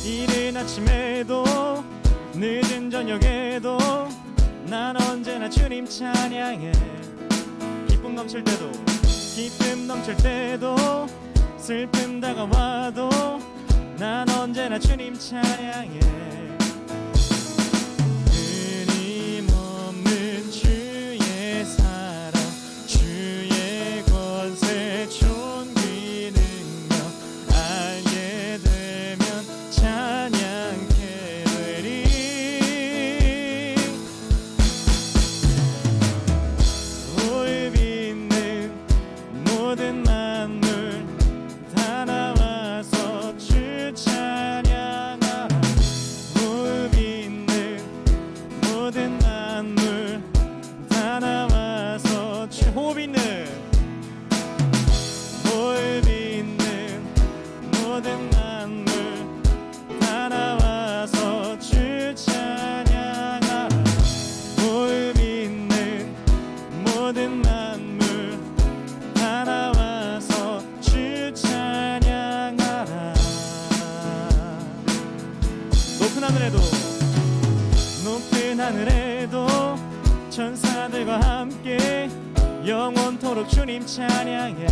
이른 아침에도 늦은 저녁에도 난 언제나 주님 찬양해. 기쁨 넘칠 때도 기쁨 넘칠 때도 슬픔 다가와도 난 언제나 주님 찬양해. 끊임없는 주의 사랑 주의 권세 존귀 능력 알게 되면 찬양케 되리. 올 빚는 모든 만물 다 나와서 주 찬양하라. 올 빚는 모든 만물 다 나와서 주 호흡 있는 올 빚는 모든 만물 다 나와서 주 찬양하라. 올 빚는 모든 만물 다 나와서 주 찬양하라. 높은 하늘에도 높은 하늘에도 천사들과 함께 영원토록 주님 찬양해.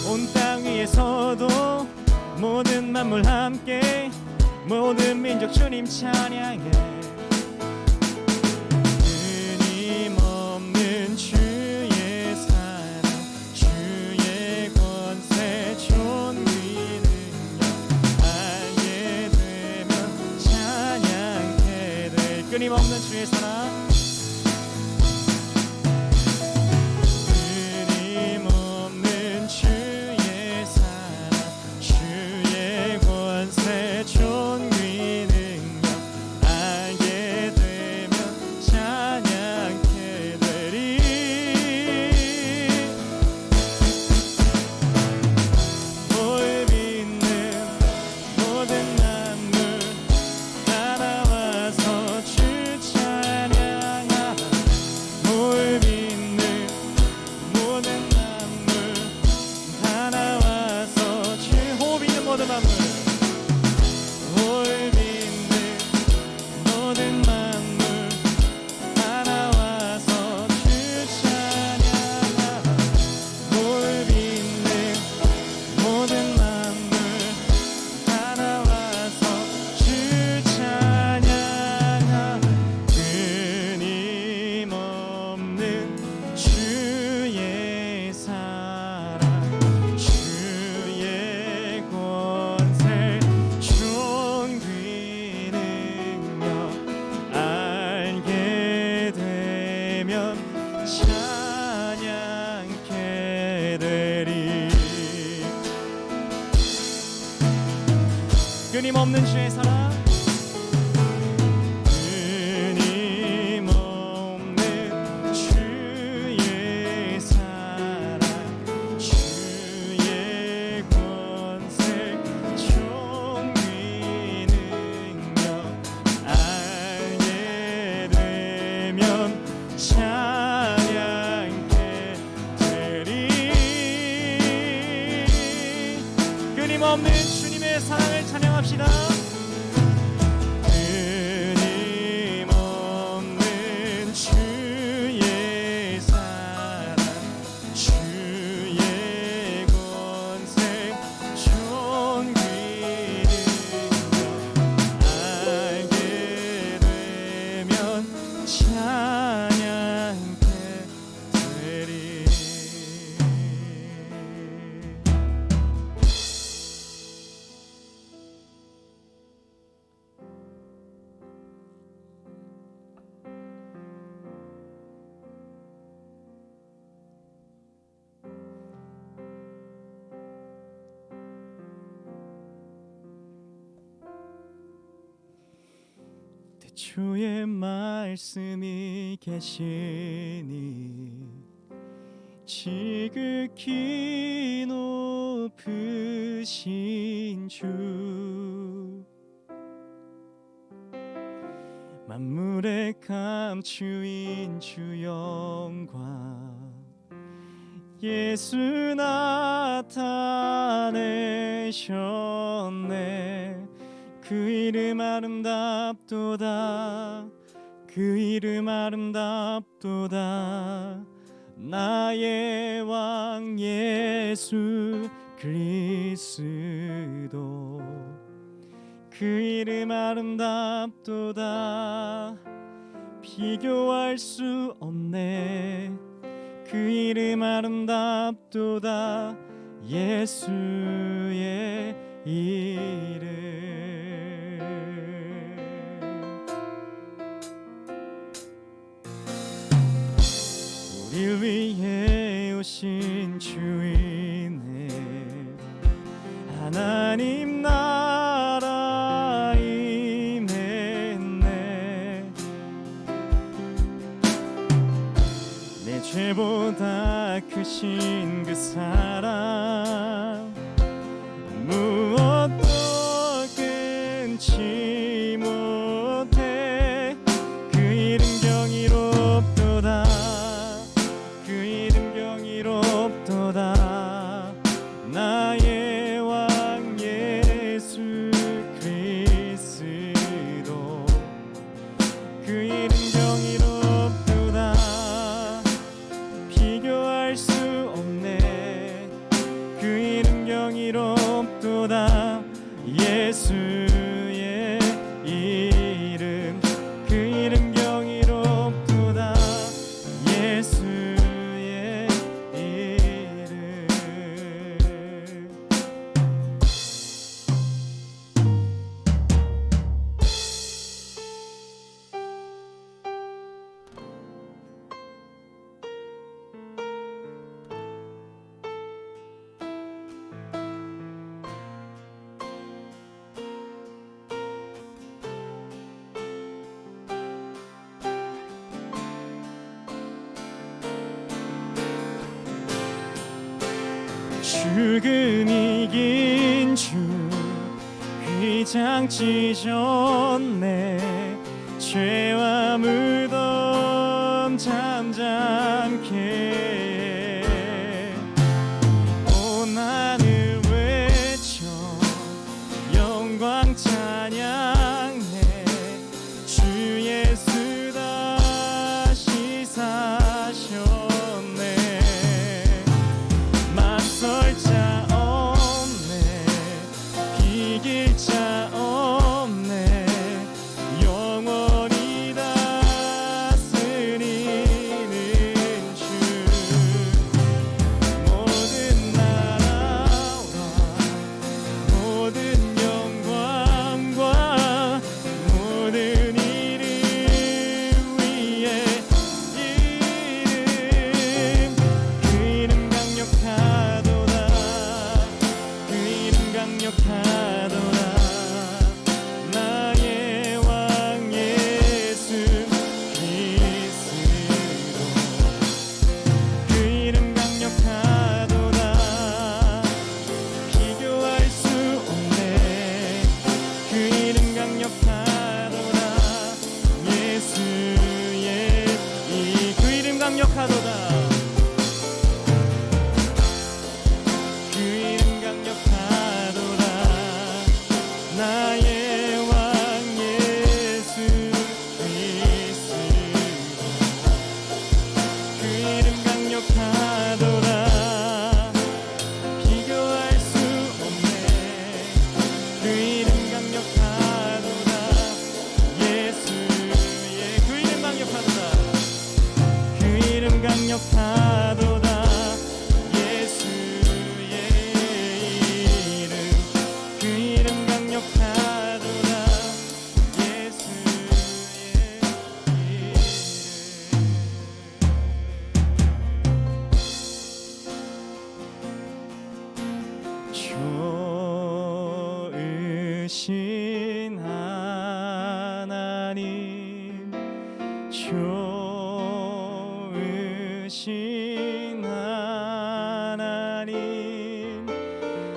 온 땅 위에서도 모든 만물 함께 모든 민족 주님 찬양해. 끊임없는 주의 사랑 주의 권세 존귀 능력 알게 되면 찬양케 될. 끊임없는 주의 사랑 끊임없는 주의 사랑 주의 권세 존귀 능력 알게 되면 찬양케 되리. 올 빚는 모든 만물 다 나와서 주 찬양하라. 올 빚는 모든 만물 다 나와서 주 호흡 있는 모든 만물 올 빚는 모든 만물 다 나와서 주 찬양하라. 올 빚는 모든 만물 다 나와서 주 찬양하라. 끊임없는 주의 사랑 주의 권세 존귀 능력 알게 되면 찬양케 되리. 끊임없는 주의 사랑 끊임없는 주의 사랑 주의 권세 존귀 능력 알게 되면 찬양케 되리. 끊임없는 주님의 사랑을 찬양합시다. 주의 말씀이 계시니 지극히 높으신 주 만물의 감추인 주 영광 예수 나타내셨네. 그 이름 아름답도다. 그 이름 아름답도다. 나의 왕 예수 그리스도 그 이름 아름답도다. 비교할 수 없네. 그 이름 아름답도다. 예수의 이름. 우릴 위해 오신 주이네. 하나님 나라 임했네. 내 죄보다 크신 그 사랑 무엇도 끊지 못해. 그 이름 경이롭도다. 그 이름 경이롭도다. 나의 왕 예수 그리스도 그 이름 경이롭도다. 비교할 수 없네. 그 이름 경이롭도다. 예수의 이름. 그 이름 경이롭도다. 예수의 이름. 죽음 이긴 주 휘장 찢었네. 죄와 무덤 잠잠케 온 하늘 외쳐 영광 찬양해. 주 예수 다시 사셨네. 맞설 자 없네. 비길 자 없네. 영원히 다스리는 주. 모든 나라와 모든 영광과 모든 이름 위에 이름. 그 이름 강력하도다. 그 이름 강력하도다. 나의 왕 예수 그리스도 그 이름 강력하도다. 비교할 수 없네. 그 이름 강력하도다. 예수의 그 이름 강력하도다. 그 이름 강력하도다. 나의 왕 예수 그리스도 그 이름 강력하도다. 비교할 수 없네. 그 이름 강력하도다.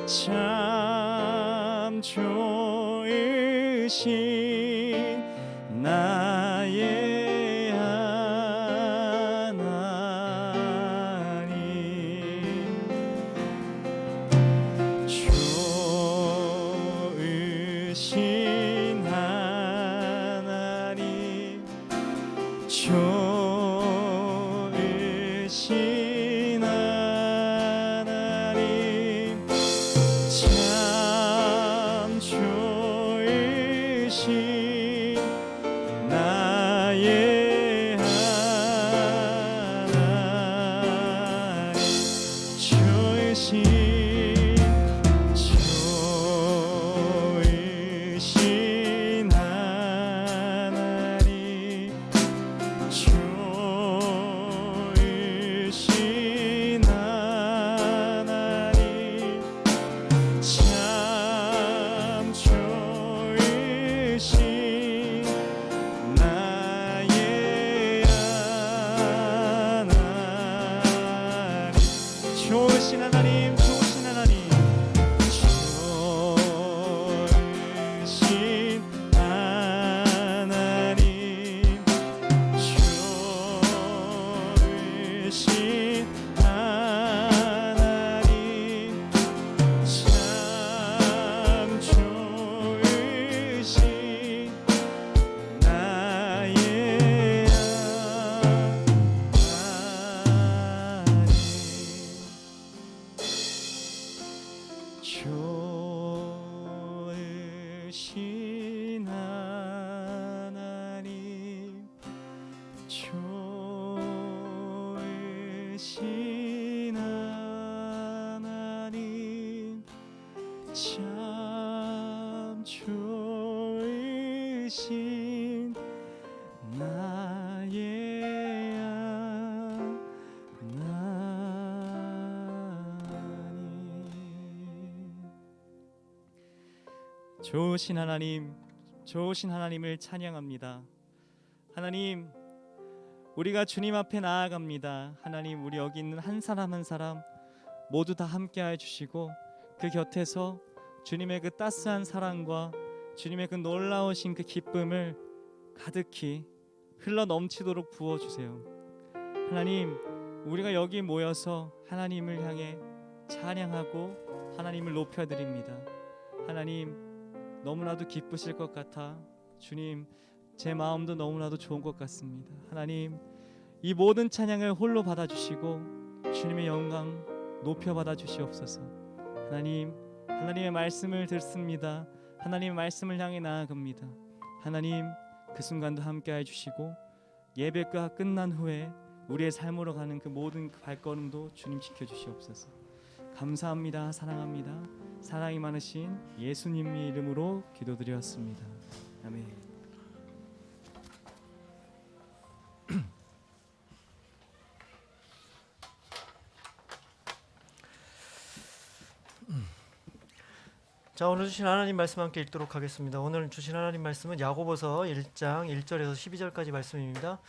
참 좋으신 나의 하나님, 좋으신 하나님, 좋으신 하나님, 참 좋으신 나의 하나님, 좋으신 하나님, 좋으신 하나님, 참 좋으신 나의 하나님, 좋으신 하나님, 좋으신 하나님, 좋으신 하나님, 좋으신 하나님, 참 좋으신 나의 좋으신 하나님, 좋으신 하나님, 참 좋으신 나의 좋으신 하나님, 좋으신 하나님을 찬양합니다. 하나님, 우리가 주님 앞에 나아갑니다. 하나님, 우리 여기 있는 한 사람 한 사람 모두 다 함께하여 주시고 그 곁에서 주님의 그 따스한 사랑과 주님의 그 놀라우신 그 기쁨을 가득히 흘러 넘치도록 부어주세요. 하나님, 우리가 여기 모여서 하나님을 향해 찬양하고 하나님을 높여드립니다. 하나님, 너무나도 기쁘실 것 같아 주님, 제 마음도 너무나도 좋은 것 같습니다. 하나님, 이 모든 찬양을 홀로 받아주시고 주님의 영광 높여받아 주시옵소서. 하나님, 하나님의 말씀을 듣습니다. 하나님의 말씀을 향해 나아갑니다. 하나님, 그 순간도 함께해 주시고 예배가 끝난 후에 우리의 삶으로 가는 그 모든 그 발걸음도 주님 지켜주시옵소서. 감사합니다. 사랑합니다. 사랑이 많으신 예수님의 이름으로 기도드렸습니다. 아멘. 자, 오늘 주신 하나님 말씀 함께 읽도록 하겠습니다. 오늘 주신 하나님 말씀은 야고보서 1장 1절에서 12절까지 말씀입니다.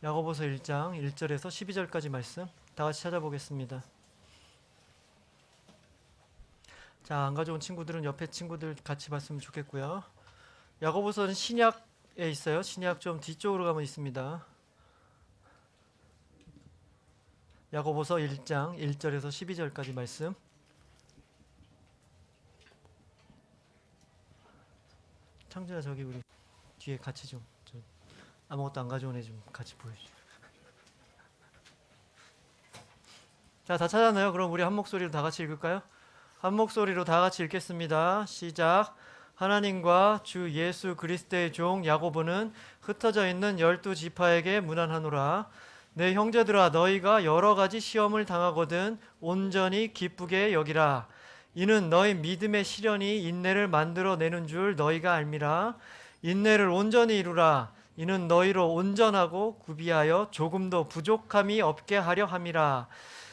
야고보서 1장 1절에서 12절까지 말씀 다 같이 찾아보겠습니다. 자, 안 가져온 친구들은 옆에 친구들 같이 봤으면 좋겠고요. 야고보서는 신약에 있어요. 신약 좀 뒤쪽으로 가면 있습니다. 야고보서 1장 1절에서 12절까지 말씀. 창준아, 저기 우리 뒤에 같이 좀 아무것도 안 가져온 애 좀 같이 보여줘. 자, 다 찾았나요? 그럼 우리 한 목소리로 다 같이 읽을까요? 한 목소리로 다 같이 읽겠습니다. 시작. 하나님과 주 예수 그리스도의 종 야고보는 흩어져 있는 12지파에게 문안하노라. 내 형제들아, 너희가 여러 가지 시험을 당하거든 온전히 기쁘게 여기라. 이는 너희 믿음의 시련이 인내를 만들어내는 줄 너희가 알미라. 인내를 온전히 이루라. 이는 너희로 온전하고 구비하여 조금도 부족함이 없게 하려 함이라.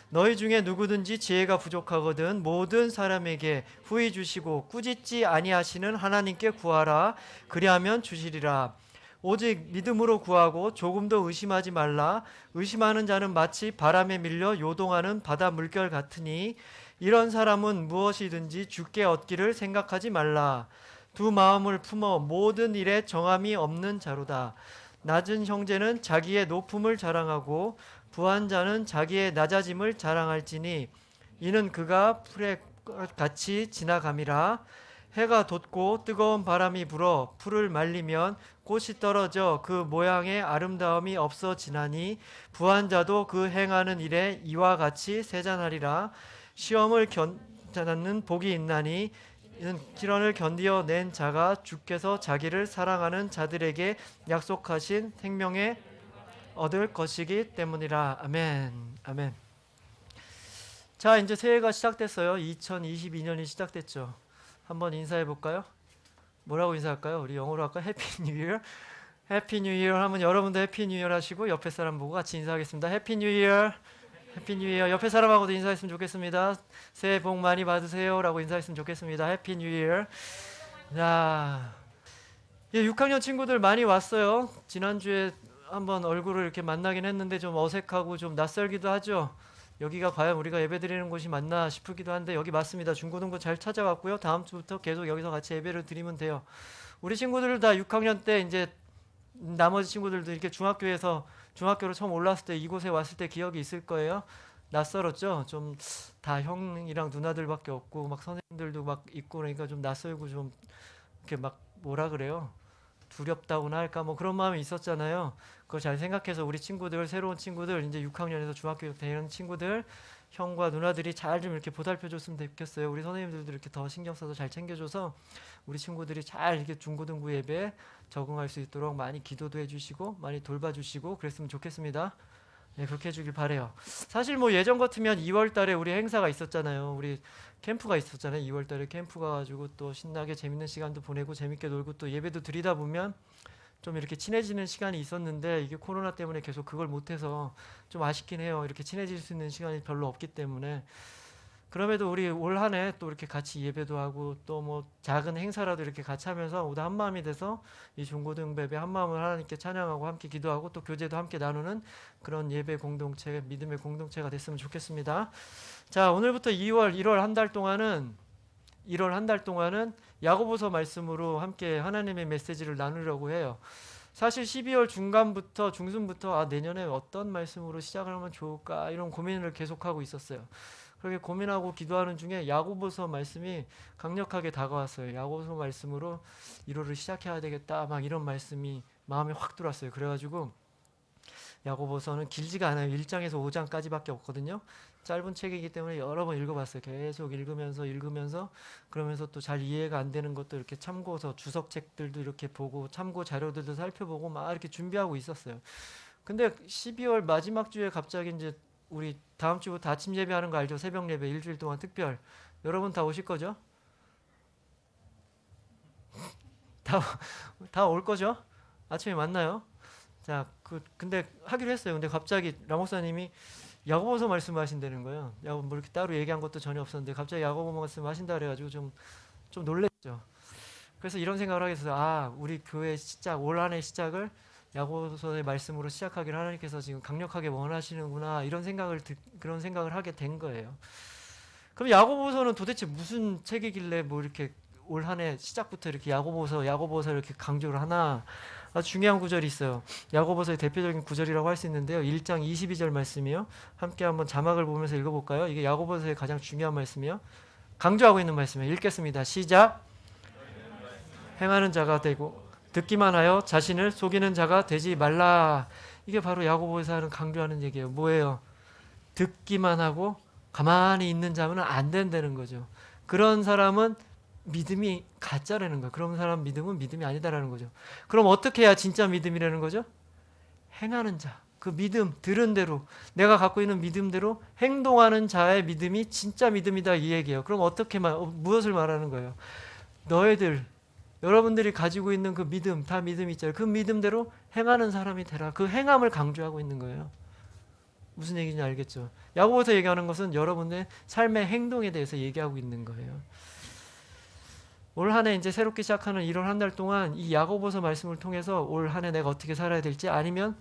너희 중에 누구든지 지혜가 부족하거든 모든 사람에게 후히 주시고 꾸짖지 아니하시는 하나님께 구하라. 그리하면 주시리라. 오직 믿음으로 구하고 조금도 의심하지 말라. 의심하는 자는 마치 바람에 밀려 요동하는 바다 물결 같으니 이런 사람은 무엇이든지 주께 얻기를 생각하지 말라. 두 마음을 품어 모든 일에 정함이 없는 자로다. 낮은 형제는 자기의 높음을 자랑하고 부한 자는 자기의 낮아짐을 자랑할지니 이는 그가 풀에 같이 지나감이라. 해가 돋고 뜨거운 바람이 불어 풀을 말리면 꽃이 떨어져 그 모양의 아름다움이 없어지나니 부한 자도 그 행하는 일에 이와 같이 세잔하리라. 시험을 견자는 복이 있나니 이는 시련을 견디어 낸 자가 주께서 자기를 사랑하는 자들에게 약속하신 생명에 얻을 것이기 때문이라. 아멘. 아멘. 자, 이제 새해가 시작됐어요. 2022년이 시작됐죠. 한번 인사해 볼까요? 뭐라고 인사할까요? 우리 영어로 할까요? 해피 뉴 이어. 해피 뉴 이어 하면 여러분도 해피 뉴 이어 하시고 옆에 사람 보고 같이 인사하겠습니다. 해피 뉴 이어. 해피 뉴 이어. 옆에 사람하고도 인사했으면 좋겠습니다. 새해 복 많이 받으세요 라고 인사했으면 좋겠습니다. 해피 뉴 이어. 자, 6학년 친구들 많이 왔어요. 지난주에 한번 얼굴을 이렇게 만나긴 했는데 좀 어색하고 좀 낯설기도 하죠. 여기가 과연 우리가 예배드리는 곳이 맞나 싶기도 한데 여기 맞습니다. 중고등부 잘 찾아왔고요. 다음 주부터 계속 여기서 같이 예배를 드리면 돼요. 우리 친구들 다 6학년 때 이제 나머지 친구들도 이렇게 중학교로 처음 올랐을 때 이곳에 왔을 때 기억이 있을 거예요. 낯설었죠. 좀 다 형이랑 누나들밖에 없고 막 선생님들도 막 있고 그러니까 좀 낯설고 좀 이렇게 막 뭐라 그래요? 두렵다고나 할까 뭐 그런 마음이 있었잖아요. 그걸 잘 생각해서 우리 친구들 새로운 친구들 이제 6학년에서 중학교 되는 친구들 형과 누나들이 잘 좀 이렇게 보살펴 줬으면 좋겠어요. 우리 선생님들도 이렇게 더 신경 써서 잘 챙겨줘서 우리 친구들이 잘 이렇게 중고등부 예배에 적응할 수 있도록 많이 기도도 해주시고 많이 돌봐주시고 그랬으면 좋겠습니다. 네, 그렇게 해주길 바래요. 사실 뭐 예전 같으면 2월 달에 우리 행사가 있었잖아요. 우리 캠프가 있었잖아요. 2월 달에 캠프 가가지고 또 신나게 재밌는 시간도 보내고 재밌게 놀고 또 예배도 드리다 보면 좀 이렇게 친해지는 시간이 있었는데 이게 코로나 때문에 계속 그걸 못해서 좀 아쉽긴 해요. 이렇게 친해질 수 있는 시간이 별로 없기 때문에. 그럼에도 우리 올 한 해 또 이렇게 같이 예배도 하고 또 뭐 작은 행사라도 이렇게 같이 하면서 모두 한 마음이 돼서 이 중고등 예배 한 마음을 하나님께 찬양하고 함께 기도하고 또 교제도 함께 나누는 그런 예배 공동체, 믿음의 공동체가 됐으면 좋겠습니다. 자, 오늘부터 2월, 1월 한 달 동안은 야고보서 말씀으로 함께 하나님의 메시지를 나누려고 해요. 사실 12월 중순부터 내년에 어떤 말씀으로 시작을 하면 좋을까 이런 고민을 계속하고 있었어요. 그렇게 고민하고 기도하는 중에 야고보서 말씀이 강력하게 다가왔어요. 야고보서 말씀으로 1월을 시작해야 되겠다 막 이런 말씀이 마음에 확 들어왔어요. 그래가지고 야고보서는 길지가 않아요. 1장에서 5장까지밖에 없거든요. 짧은 책이기 때문에 여러 번 읽어봤어요. 계속 읽으면서 그러면서 또 잘 이해가 안 되는 것도 이렇게 참고서 주석책들도 이렇게 보고 참고 자료들도 살펴보고 막 이렇게 준비하고 있었어요. 근데 12월 마지막 주에 갑자기 이제 우리 다음 주부터 아침 예배하는 거 알죠? 새벽 예배 일주일 동안 특별. 여러분 다 오실 거죠? 다 올 거죠? 아침에 만나요. 자, 근데 하기로 했어요. 근데 갑자기 라목사님이 야고보서 말씀하신다는 거예요. 뭐 이렇게 따로 얘기한 것도 전혀 없었는데 갑자기 야고보 말씀하신다 그래가지고 좀 놀랬죠. 그래서 이런 생각을 하게 됐어요. 우리 교회 시작, 올 한 해 시작을 야고보서의 말씀으로 시작하기를 하나님께서 지금 강력하게 원하시는구나 그런 생각을 하게 된 거예요. 그럼 야고보서는 도대체 무슨 책이길래 뭐 이렇게 올 한 해 시작부터 이렇게 야고보서 이렇게 강조를 하나? 아주 중요한 구절이 있어요. 야고보서의 대표적인 구절이라고 할 수 있는데요. 1장 22절 말씀이요. 함께 한번 자막을 보면서 읽어볼까요? 이게 야고보서의 가장 중요한 말씀이요. 강조하고 있는 말씀이에요. 읽겠습니다. 시작. 행하는 자가 되고 듣기만 하여 자신을 속이는 자가 되지 말라. 이게 바로 야고보에서 하는 강조하는 얘기예요. 뭐예요? 듣기만 하고 가만히 있는 자면 안 된다는 거죠. 그런 사람은 믿음이 가짜라는 거예요. 그런 사람 믿음은 믿음이 아니다라는 거죠. 그럼 어떻게 해야 진짜 믿음이라는 거죠? 행하는 자. 그 믿음, 들은 대로 내가 갖고 있는 믿음대로 행동하는 자의 믿음이 진짜 믿음이다 이 얘기예요. 그럼 무엇을 말하는 거예요? 여러분들이 가지고 있는 그 믿음, 다 믿음 있잖아요. 그 믿음대로 행하는 사람이 되라. 그 행함을 강조하고 있는 거예요. 무슨 얘기인지 알겠죠? 야고보서 얘기하는 것은 여러분의 삶의 행동에 대해서 얘기하고 있는 거예요. 올 한 해 이제 새롭게 시작하는 1월 한 달 동안 이 야고보서 말씀을 통해서 올 한 해 내가 어떻게 살아야 될지 아니면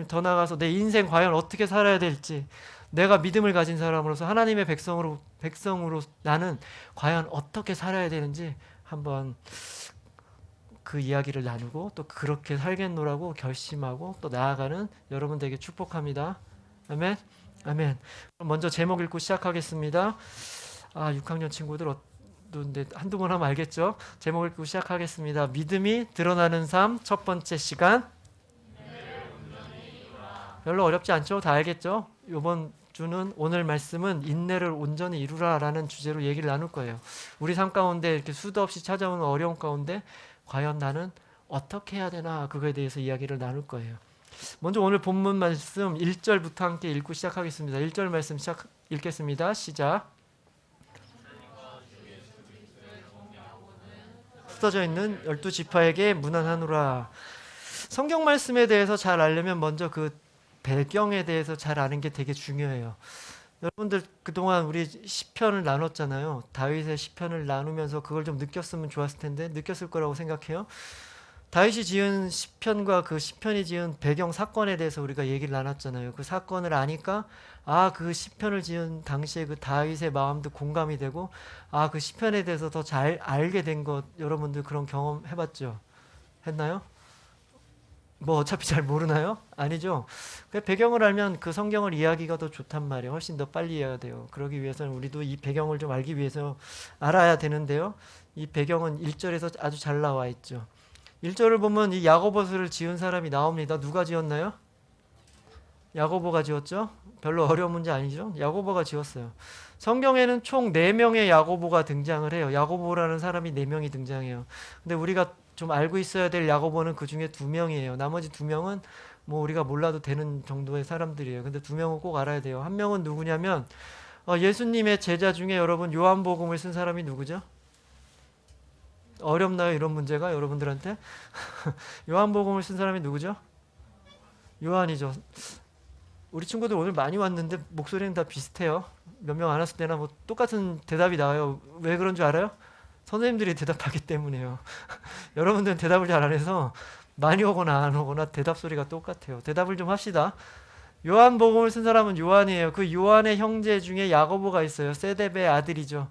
더 나아가서 내 인생 과연 어떻게 살아야 될지 내가 믿음을 가진 사람으로서 하나님의 백성으로 나는 과연 어떻게 살아야 되는지 한번 그 이야기를 나누고 또 그렇게 살겠노라고 결심하고 또 나아가는 여러분 되게 축복합니다. 아멘. 아멘. 그럼 먼저 제목 읽고 시작하겠습니다. 6학년 친구들 근데 한두 번 하면 알겠죠? 제목 읽고 시작하겠습니다. 믿음이 드러나는 삶 첫 번째 시간. 별로 어렵지 않죠? 다 알겠죠? 이번 주는 오늘 말씀은 인내를 온전히 이루라라는 주제로 얘기를 나눌 거예요. 우리 삶 가운데 이렇게 수도 없이 찾아오는 어려움 가운데 과연 나는 어떻게 해야 되나 그거에 대해서 이야기를 나눌 거예요. 먼저 오늘 본문 말씀 1절부터 함께 읽고 시작하겠습니다. 1절 말씀 읽겠습니다. 시작. 쓰여져 있는 12지파에게 문안하노라. 성경 말씀에 대해서 잘 알려면 먼저 그 배경에 대해서 잘 아는 게 되게 중요해요. 여러분들 그동안 우리 시편을 나눴잖아요. 다윗의 시편을 나누면서 그걸 좀 느꼈으면 좋았을 텐데 느꼈을 거라고 생각해요. 다윗이 지은 시편과 그 시편이 지은 배경 사건에 대해서 우리가 얘기를 나눴잖아요. 그 사건을 아니까 그 시편을 지은 당시에 그 다윗의 마음도 공감이 되고 그 시편에 대해서 더 잘 알게 된 것 여러분들 그런 경험 해봤죠? 했나요? 뭐 어차피 잘 모르나요? 아니죠. 그 배경을 알면 그 성경을 이해하기가 더 좋단 말이에요. 훨씬 더 빨리 이해해야 돼요. 그러기 위해서는 우리도 이 배경을 좀 알기 위해서 알아야 되는데요. 이 배경은 1절에서 아주 잘 나와 있죠. 1절을 보면 이 야고보스를 지은 사람이 나옵니다. 누가 지었나요? 야고보가 지었죠? 별로 어려운 문제 아니죠? 야고보가 지었어요. 성경에는 총 4명의 야고보가 등장을 해요. 야고보라는 사람이 4명이 등장해요. 근데 우리가 좀 알고 있어야 될 야고보는 그 중에 2명이에요. 나머지 2명은 뭐 우리가 몰라도 되는 정도의 사람들이에요. 근데 2명은 꼭 알아야 돼요. 한 명은 누구냐면 예수님의 제자 중에 여러분 요한복음을 쓴 사람이 누구죠? 어렵나요? 이런 문제가 여러분들한테? 요한복음을 쓴 사람이 누구죠? 요한이죠. 우리 친구들 오늘 많이 왔는데 목소리는 다 비슷해요. 몇 명 안 왔을 때나 뭐 똑같은 대답이 나와요. 왜 그런 줄 알아요? 선생님들이 대답하기 때문에요. 여러분들은 대답을 잘 안 해서 많이 오거나 안 오거나 대답 소리가 똑같아요. 대답을 좀 합시다. 요한복음을 쓴 사람은 요한이에요. 그 요한의 형제 중에 야고보가 있어요. 세데베의 아들이죠.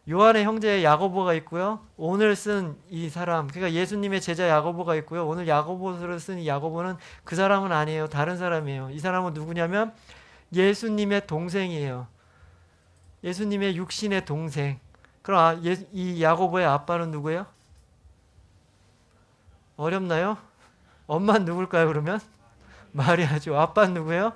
요한의 형제 야고보가 있고요. 오늘 쓴 이 사람, 그러니까 예수님의 제자 야고보가 있고요. 오늘 야고보서를 쓴 이 야고보는 그 사람은 아니에요. 다른 사람이에요. 이 사람은 누구냐면 예수님의 동생이에요. 예수님의 육신의 동생. 그럼 이 야고보의 아빠는 누구예요? 어렵나요? 엄마는 누굴까요 그러면? 마리아죠. 아빠는 누구예요?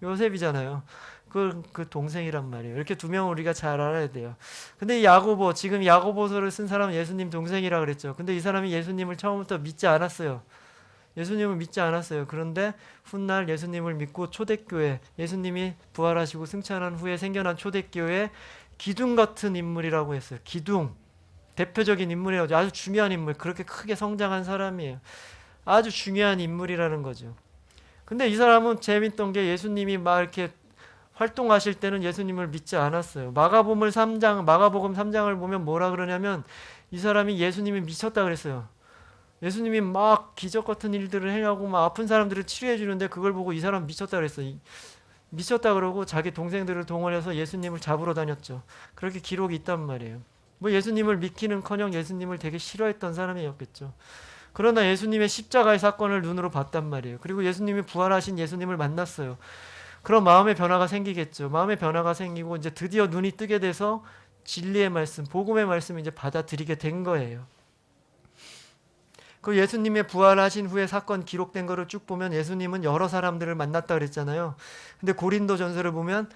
요셉이잖아요. 그 동생이란 말이에요. 이렇게 2명을 우리가 잘 알아야 돼요. 근데 이 야고보, 지금 야고보서를 쓴 사람은 예수님 동생이라 그랬죠. 근데 이 사람이 예수님을 처음부터 믿지 않았어요. 예수님을 믿지 않았어요. 그런데 훗날 예수님을 믿고 초대교회, 예수님이 부활하시고 승천한 후에 생겨난 초대교회 기둥 같은 인물이라고 했어요. 기둥. 대표적인 인물이에요. 아주 중요한 인물. 그렇게 크게 성장한 사람이에요. 아주 중요한 인물이라는 거죠. 근데 이 사람은 재밌던 게 예수님이 막 이렇게 활동하실 때는 예수님을 믿지 않았어요. 마가복음 3장을 보면 뭐라 그러냐면 이 사람이 예수님이 미쳤다 그랬어요. 예수님이 막 기적 같은 일들을 해하고 막 아픈 사람들을 치료해 주는데 그걸 보고 이 사람 미쳤다 그랬어요. 미쳤다 그러고 자기 동생들을 동원해서 예수님을 잡으러 다녔죠. 그렇게 기록이 있단 말이에요. 뭐 예수님을 믿기는커녕 예수님을 되게 싫어했던 사람이었겠죠. 그러나 예수님의 십자가의 사건을 눈으로 봤단 말이에요. 그리고 예수님이 부활하신 예수님을 만났어요. 그런 마음의 변화가 생기겠죠. 마음의 변화가 생기고 이제 드디어 눈이 뜨게 돼서 진리의 말씀, 복음의 말씀을 이제 받아들이게 된 거예요. 그 예수님의 부활하신 후에 사건 기록된 거를 쭉 보면 예수님은 여러 사람들을 만났다 그랬잖아요. 근데 고린도 전서를 보면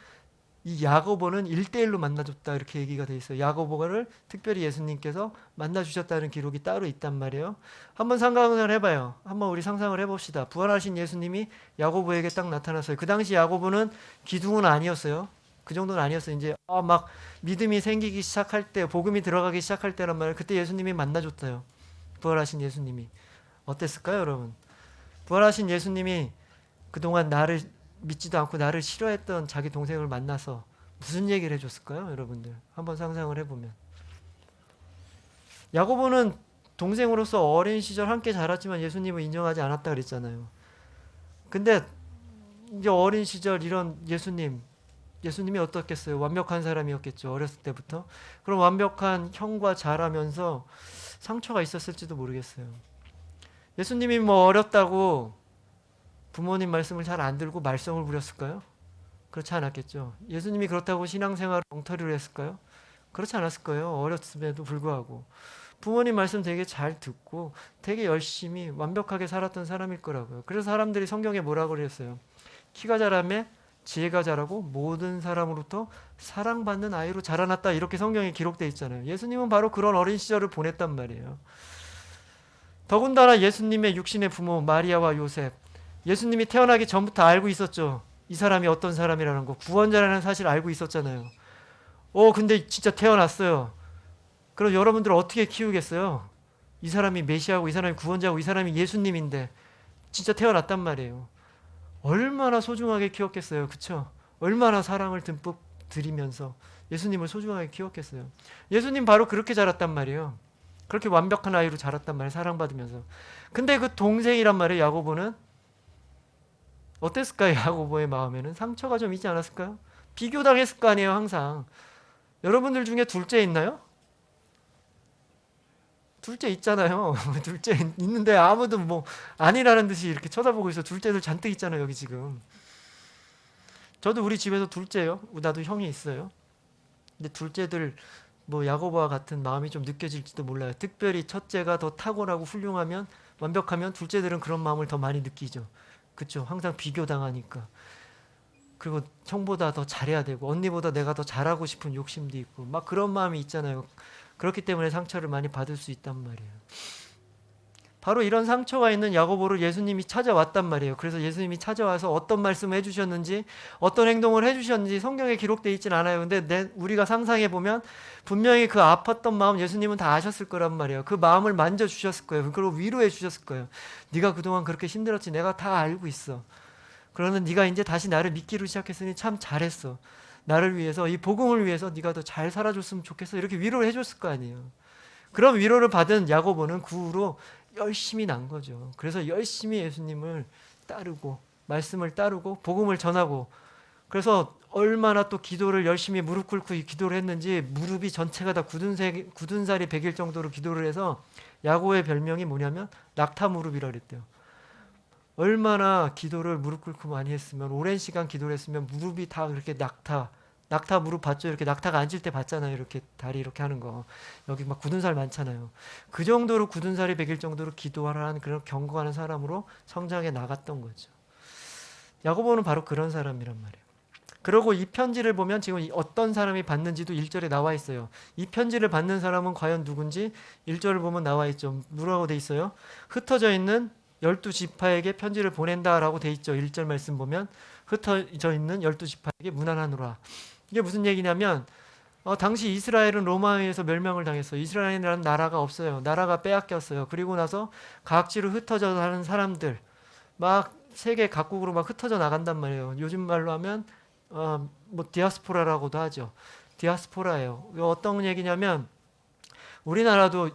이 야고보는 1대1로 만나줬다 이렇게 얘기가 돼 있어요. 야고보를 특별히 예수님께서 만나주셨다는 기록이 따로 있단 말이에요. 한번 상상을 해봐요. 한번 우리 상상을 해봅시다. 부활하신 예수님이 야고보에게 딱 나타났어요. 그 당시 야고보는 기둥은 아니었어요. 그 정도는 아니었어요. 이제 막 믿음이 생기기 시작할 때, 복음이 들어가기 시작할 때란 말이에요. 그때 예수님이 만나줬어요. 부활하신 예수님이. 어땠을까요, 여러분? 부활하신 예수님이 그동안 나를 믿지도 않고 나를 싫어했던 자기 동생을 만나서 무슨 얘기를 해줬을까요, 여러분들? 한번 상상을 해보면. 야고보는 동생으로서 어린 시절 함께 자랐지만 예수님을 인정하지 않았다 그랬잖아요. 근데 이제 어린 시절 이런 예수님이 어떻겠어요? 완벽한 사람이었겠죠. 어렸을 때부터. 그럼 완벽한 형과 자라면서 상처가 있었을지도 모르겠어요. 예수님이 뭐 어렸다고 부모님 말씀을 잘 안 들고 말썽을 부렸을까요? 그렇지 않았겠죠. 예수님이 그렇다고 신앙생활을 엉터리로 했을까요? 그렇지 않았을 거예요. 어렸음에도 불구하고. 부모님 말씀 되게 잘 듣고 되게 열심히 완벽하게 살았던 사람일 거라고요. 그래서 사람들이 성경에 뭐라고 그랬어요? 키가 자라매 지혜가 자라고 모든 사람으로부터 사랑받는 아이로 자라났다, 이렇게 성경에 기록되어 있잖아요. 예수님은 바로 그런 어린 시절을 보냈단 말이에요. 더군다나 예수님의 육신의 부모 마리아와 요셉, 예수님이 태어나기 전부터 알고 있었죠. 이 사람이 어떤 사람이라는 거, 구원자라는 사실 알고 있었잖아요. 근데 진짜 태어났어요. 그럼 여러분들 어떻게 키우겠어요? 이 사람이 메시아고 이 사람이 구원자고 이 사람이 예수님인데 진짜 태어났단 말이에요. 얼마나 소중하게 키웠겠어요. 그쵸? 얼마나 사랑을 듬뿍 드리면서 예수님을 소중하게 키웠겠어요. 예수님 바로 그렇게 자랐단 말이에요. 그렇게 완벽한 아이로 자랐단 말이에요. 사랑받으면서. 근데 그 동생이란 말이에요. 야고보는 어땠을까요? 야고보의 마음에는 상처가 좀 있지 않았을까요? 비교당했을 거 아니에요. 항상. 여러분들 중에 둘째 있나요? 둘째 있잖아요. 둘째 있는데 아무도 뭐 아니라는 듯이 이렇게 쳐다보고 있어. 둘째들 잔뜩 있잖아요. 여기 지금. 저도 우리 집에서 둘째요. 나도 형이 있어요. 근데 둘째들 뭐 야고보와 같은 마음이 좀 느껴질지도 몰라요. 특별히 첫째가 더 탁월하고 훌륭하면, 완벽하면 둘째들은 그런 마음을 더 많이 느끼죠. 그렇죠? 항상 비교당하니까. 그리고 형보다 더 잘해야 되고 언니보다 내가 더 잘하고 싶은 욕심도 있고 막 그런 마음이 있잖아요. 그렇기 때문에 상처를 많이 받을 수 있단 말이에요. 바로 이런 상처가 있는 야고보를 예수님이 찾아왔단 말이에요. 그래서 예수님이 찾아와서 어떤 말씀을 해주셨는지, 어떤 행동을 해주셨는지 성경에 기록되어 있진 않아요. 근데 우리가 상상해 보면 분명히 그 아팠던 마음 예수님은 다 아셨을 거란 말이에요. 그 마음을 만져주셨을 거예요. 그리고 위로해 주셨을 거예요. 네가 그동안 그렇게 힘들었지, 내가 다 알고 있어. 그러는 네가 이제 다시 나를 믿기로 시작했으니 참 잘했어. 나를 위해서, 이 복음을 위해서 네가 더 잘 살아줬으면 좋겠어. 이렇게 위로를 해줬을 거 아니에요. 그런 위로를 받은 야고보는 그 후로 열심히 난 거죠. 그래서 열심히 예수님을 따르고 말씀을 따르고 복음을 전하고, 그래서 얼마나 또 기도를 열심히 무릎 꿇고 기도를 했는지 무릎이 전체가 다 굳은 살이 베길 정도로 기도를 해서 야고보의 별명이 뭐냐면 낙타 무릎이라 그랬대요. 얼마나 기도를 무릎 꿇고 많이 했으면, 오랜 시간 기도를 했으면 무릎이 다 그렇게 낙타 무릎 봤죠? 이렇게 낙타가 앉을 때 봤잖아요. 이렇게 다리 이렇게 하는 거. 여기 막 굳은 살 많잖아요. 그 정도로 굳은 살이 베길 정도로 기도하라는 그런 경고하는 사람으로 성장해 나갔던 거죠. 야고보는 바로 그런 사람이란 말이에요. 그리고 이 편지를 보면 지금 어떤 사람이 받는지도 1절에 나와 있어요. 이 편지를 받는 사람은 과연 누군지 1절을 보면 나와 있죠. 뭐라고 돼 있어요? 흩어져 있는 12지파에게 편지를 보낸다라고 돼 있죠. 1절 말씀 보면 흩어져 있는 12지파에게 문안하노라. 이게 무슨 얘기냐면 당시 이스라엘은 로마에 의해서 멸망을 당했어요. 이스라엘이라는 나라가 없어요. 나라가 빼앗겼어요. 그리고 나서 각지로 흩어져 사는 사람들, 막 세계 각국으로 막 흩어져 나간단 말이에요. 요즘 말로 하면 뭐 디아스포라라고도 하죠. 디아스포라예요. 어떤 얘기냐면 우리나라도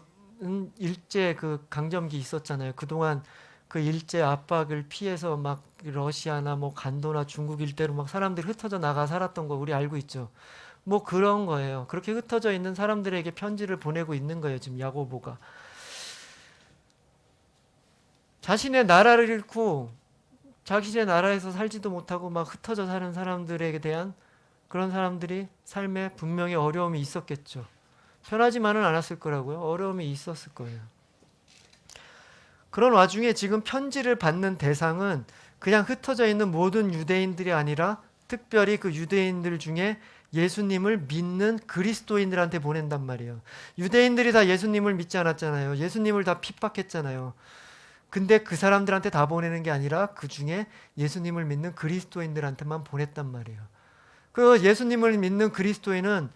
일제 그 강점기 있었잖아요. 그동안 그 일제 압박을 피해서 막 러시아나 뭐 간도나 중국 일대로 막 사람들이 흩어져 나가 살았던 거 우리 알고 있죠. 뭐 그런 거예요. 그렇게 흩어져 있는 사람들에게 편지를 보내고 있는 거예요. 지금 야고보가 자신의 나라를 잃고 자신의 나라에서 살지도 못하고 막 흩어져 사는 사람들에 대한, 그런 사람들이 삶에 분명히 어려움이 있었겠죠. 편하지만은 않았을 거라고요. 어려움이 있었을 거예요. 그런 와중에 지금 편지를 받는 대상은 그냥 흩어져 있는 모든 유대인들이 아니라 특별히 그 유대인들 중에 예수님을 믿는 그리스도인들한테 보낸단 말이에요. 유대인들이 다 예수님을 믿지 않았잖아요. 예수님을 다 핍박했잖아요. 근데 그 사람들한테 다 보내는 게 아니라 그 중에 예수님을 믿는 그리스도인들한테만 보냈단 말이에요. 그 예수님을 믿는 그리스도인은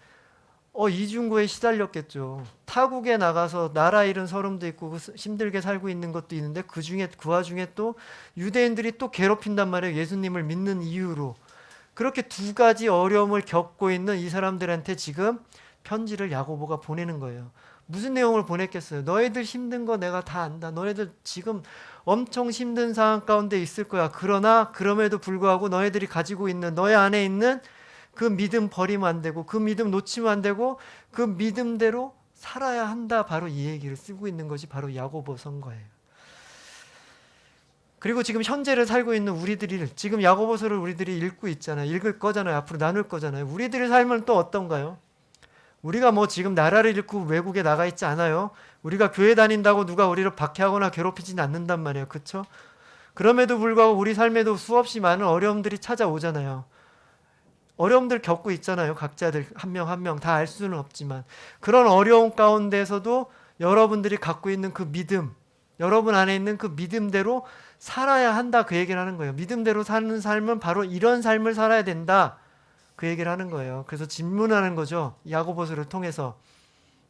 이중고에 시달렸겠죠. 타국에 나가서 나라 잃은 서름도 있고 힘들게 살고 있는 것도 있는데 그 와중에 또 유대인들이 또 괴롭힌단 말이에요. 예수님을 믿는 이유로. 그렇게 두 가지 어려움을 겪고 있는 이 사람들한테 지금 편지를 야고보가 보내는 거예요. 무슨 내용을 보냈겠어요? 너희들 힘든 거 내가 다 안다. 너희들 지금 엄청 힘든 상황 가운데 있을 거야. 그러나 그럼에도 불구하고 너희들이 가지고 있는 너희 안에 있는 그 믿음 버리면 안 되고 그 믿음 놓치면 안 되고 그 믿음대로 살아야 한다. 바로 이 얘기를 쓰고 있는 것이 바로 야고보서인 거예요. 그리고 지금 현재를 살고 있는 우리들이 지금 야고보서를 우리들이 읽고 있잖아요. 읽을 거잖아요. 앞으로 나눌 거잖아요. 우리들의 삶은 또 어떤가요? 우리가 뭐 지금 나라를 잃고 외국에 나가 있지 않아요. 우리가 교회 다닌다고 누가 우리를 박해하거나 괴롭히진 않는단 말이에요. 그렇죠? 그럼에도 불구하고 우리 삶에도 수없이 많은 어려움들이 찾아오잖아요. 어려움들 겪고 있잖아요. 각자들 한 명 한 명 다 알 수는 없지만 그런 어려움 가운데서도 여러분들이 갖고 있는 그 믿음, 여러분 안에 있는 그 믿음대로 살아야 한다. 그 얘기를 하는 거예요. 믿음대로 사는 삶은 바로 이런 삶을 살아야 된다. 그 얘기를 하는 거예요. 그래서 질문하는 거죠. 야고보서를 통해서.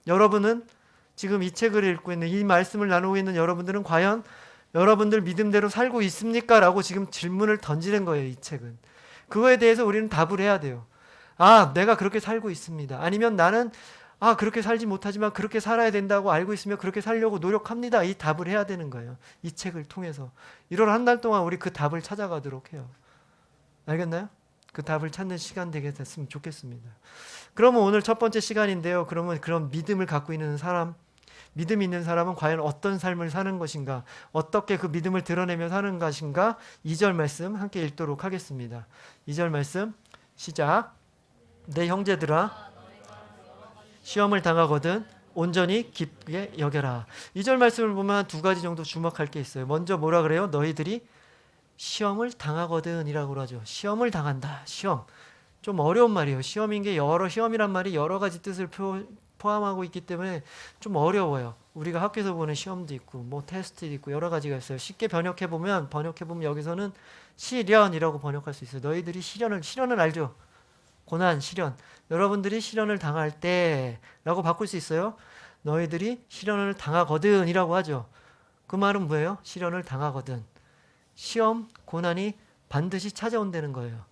여러분은 지금 이 책을 읽고 있는 이 말씀을 나누고 있는 여러분들은 과연 여러분들 믿음대로 살고 있습니까? 라고 지금 질문을 던지는 거예요. 이 책은. 그거에 대해서 우리는 답을 해야 돼요. 아, 내가 그렇게 살고 있습니다. 아니면 나는 그렇게 살지 못하지만 그렇게 살아야 된다고 알고 있으며 그렇게 살려고 노력합니다. 이 답을 해야 되는 거예요. 이 책을 통해서. 1월 한 달 동안 우리 그 답을 찾아가도록 해요. 알겠나요? 그 답을 찾는 시간 되게 됐으면 좋겠습니다. 그러면 오늘 첫 번째 시간인데요. 그러면 그런 믿음을 갖고 있는 사람, 믿음 있는 사람은 과연 어떤 삶을 사는 것인가? 어떻게 그 믿음을 드러내며 사는 것인가? 2절 말씀 함께 읽도록 하겠습니다. 2절 말씀 시작. 내 형제들아 시험을 당하거든 온전히 기쁘게 여겨라. 2절 말씀을 보면 한 두 가지 정도 주목할 게 있어요. 먼저 뭐라 그래요? 너희들이 시험을 당하거든 이라고 하죠. 시험을 당한다. 시험. 좀 어려운 말이에요. 시험인 게 시험이란 말이 여러 가지 뜻을 포함하고 있기 때문에 좀 어려워요. 우리가 학교에서 보는 시험도 있고 뭐 테스트도 있고 여러 가지가 있어요. 쉽게 번역해보면 여기서는 시련이라고 번역할 수 있어요. 너희들이 시련을 알죠? 고난, 시련. 여러분들이 시련을 당할 때라고 바꿀 수 있어요. 너희들이 시련을 당하거든 이라고 하죠. 그 말은 뭐예요? 시련을 당하거든. 시험, 고난이 반드시 찾아온다는 거예요.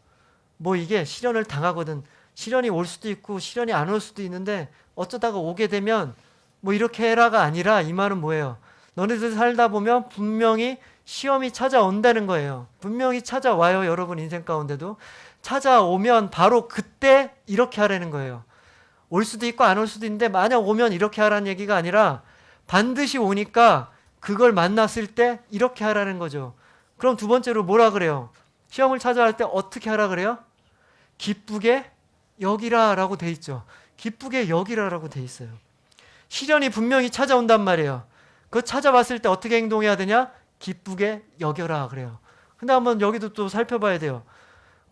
뭐 이게 시련을 당하거든. 시련이 올 수도 있고 시련이 안 올 수도 있는데 어쩌다가 오게 되면 뭐 이렇게 해라가 아니라 이 말은 뭐예요? 너네들 살다 보면 분명히 시험이 찾아온다는 거예요. 분명히 찾아와요. 여러분 인생 가운데도. 찾아오면 바로 그때 이렇게 하라는 거예요. 올 수도 있고 안 올 수도 있는데 만약 오면 이렇게 하라는 얘기가 아니라 반드시 오니까 그걸 만났을 때 이렇게 하라는 거죠. 그럼 두 번째로 뭐라 그래요? 시험을 찾아갈 때 어떻게 하라 그래요? 기쁘게 여기라 라고 돼 있죠. 기쁘게 여기라 라고 돼 있어요. 시련이 분명히 찾아온단 말이에요. 그거 찾아봤을 때 어떻게 행동해야 되냐? 기쁘게 여겨라 그래요. 근데 한번 여기도 또 살펴봐야 돼요.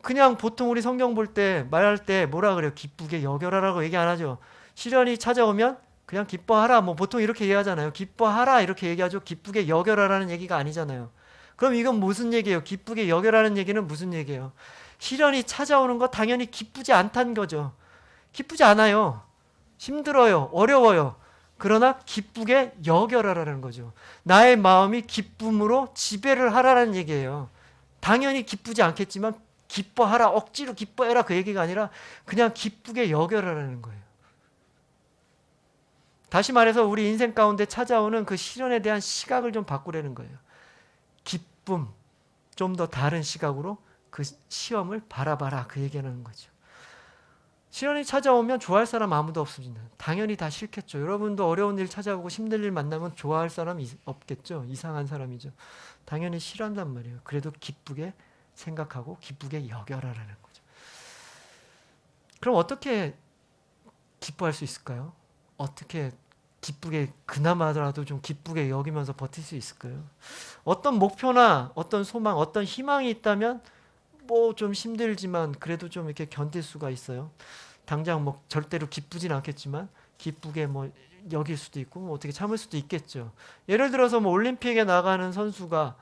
그냥 보통 우리 성경 볼 때 말할 때 뭐라 그래요? 기쁘게 여겨라 라고 얘기 안 하죠. 시련이 찾아오면 그냥 기뻐하라 뭐 보통 이렇게 얘기하잖아요. 기뻐하라 이렇게 얘기하죠. 기쁘게 여겨라 라는 얘기가 아니잖아요. 그럼 이건 무슨 얘기예요? 기쁘게 여겨라는 얘기는 무슨 얘기예요? 시련이 찾아오는 거 당연히 기쁘지 않다는 거죠. 기쁘지 않아요. 힘들어요. 어려워요. 그러나 기쁘게 여겨라라는 거죠. 나의 마음이 기쁨으로 지배를 하라는 얘기예요. 당연히 기쁘지 않겠지만 기뻐하라, 억지로 기뻐해라 그 얘기가 아니라 그냥 기쁘게 여겨라라는 거예요. 다시 말해서 우리 인생 가운데 찾아오는 그 시련에 대한 시각을 좀 바꾸라는 거예요. 기쁨, 좀 더 다른 시각으로 그 시험을 바라봐라 그 얘기하는 거죠. 시련이 찾아오면 좋아할 사람 아무도 없습니다. 당연히 다 싫겠죠. 여러분도 어려운 일 찾아오고 힘든 일 만나면 좋아할 사람이 없겠죠. 이상한 사람이죠. 당연히 싫어한단 말이에요. 그래도 기쁘게 생각하고 기쁘게 여겨라라는 거죠. 그럼 어떻게 기뻐할 수 있을까요? 어떻게 기쁘게 그나마라도 좀 기쁘게 여기면서 버틸 수 있을까요? 어떤 목표나 어떤 소망, 어떤 희망이 있다면 뭐 좀 힘들지만 그래도 좀 이렇게 견딜 수가 있어요. 당장 뭐 절대로 기쁘진 않겠지만 기쁘게 뭐 여길 수도 있고 뭐 어떻게 참을 수도 있겠죠. 예를 들어서 뭐 올림픽에 나가는 선수가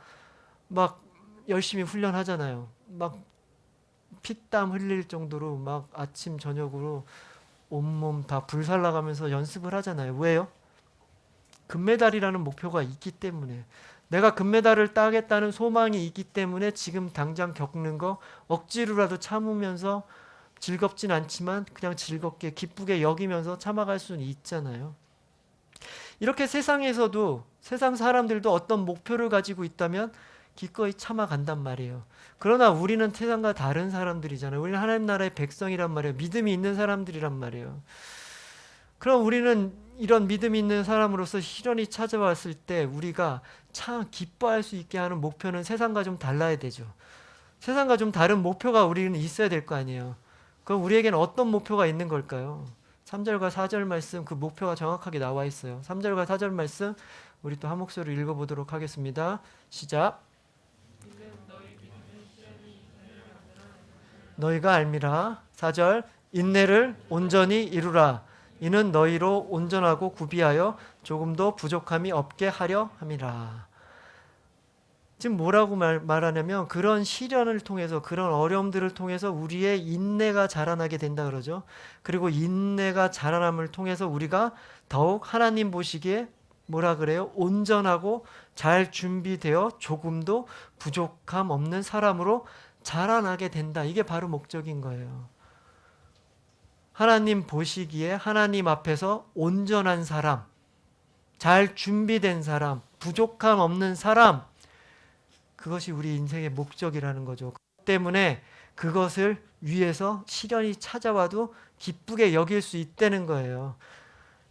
막 열심히 훈련하잖아요. 막 피땀 흘릴 정도로 막 아침 저녁으로 온몸 다 불살라가면서 연습을 하잖아요. 왜요? 금메달이라는 목표가 있기 때문에, 내가 금메달을 따겠다는 소망이 있기 때문에 지금 당장 겪는 거 억지로라도 참으면서 즐겁진 않지만 그냥 즐겁게 기쁘게 여기면서 참아갈 수는 있잖아요. 이렇게 세상에서도 세상 사람들도 어떤 목표를 가지고 있다면 기꺼이 참아간단 말이에요. 그러나 우리는 세상과 다른 사람들이잖아요. 우리는 하나님 나라의 백성이란 말이에요. 믿음이 있는 사람들이란 말이에요. 그럼 우리는 이런 믿음이 있는 사람으로서 시련이 찾아왔을 때 우리가 참 기뻐할 수 있게 하는 목표는 세상과 좀 달라야 되죠. 세상과 좀 다른 목표가 우리는 있어야 될 거 아니에요. 그럼 우리에게는 어떤 목표가 있는 걸까요? 3절과 4절 말씀 그 목표가 정확하게 나와 있어요. 3절과 4절 말씀 우리 또 한 목소리로 읽어보도록 하겠습니다. 시작. 너희가 알미라. 4절 인내를 온전히 이루라. 이는 너희로 온전하고 구비하여 조금도 부족함이 없게 하려 함이라. 지금 뭐라고 말하냐면 그런 시련을 통해서 그런 어려움들을 통해서 우리의 인내가 자라나게 된다 그러죠. 그리고 인내가 자라남을 통해서 우리가 더욱 하나님 보시기에 뭐라 그래요? 온전하고 잘 준비되어 조금도 부족함 없는 사람으로 자라나게 된다. 이게 바로 목적인 거예요. 하나님 보시기에 하나님 앞에서 온전한 사람, 잘 준비된 사람, 부족함 없는 사람, 그것이 우리 인생의 목적이라는 거죠. 그렇기 때문에 그것을 위해서 시련이 찾아와도 기쁘게 여길 수 있다는 거예요.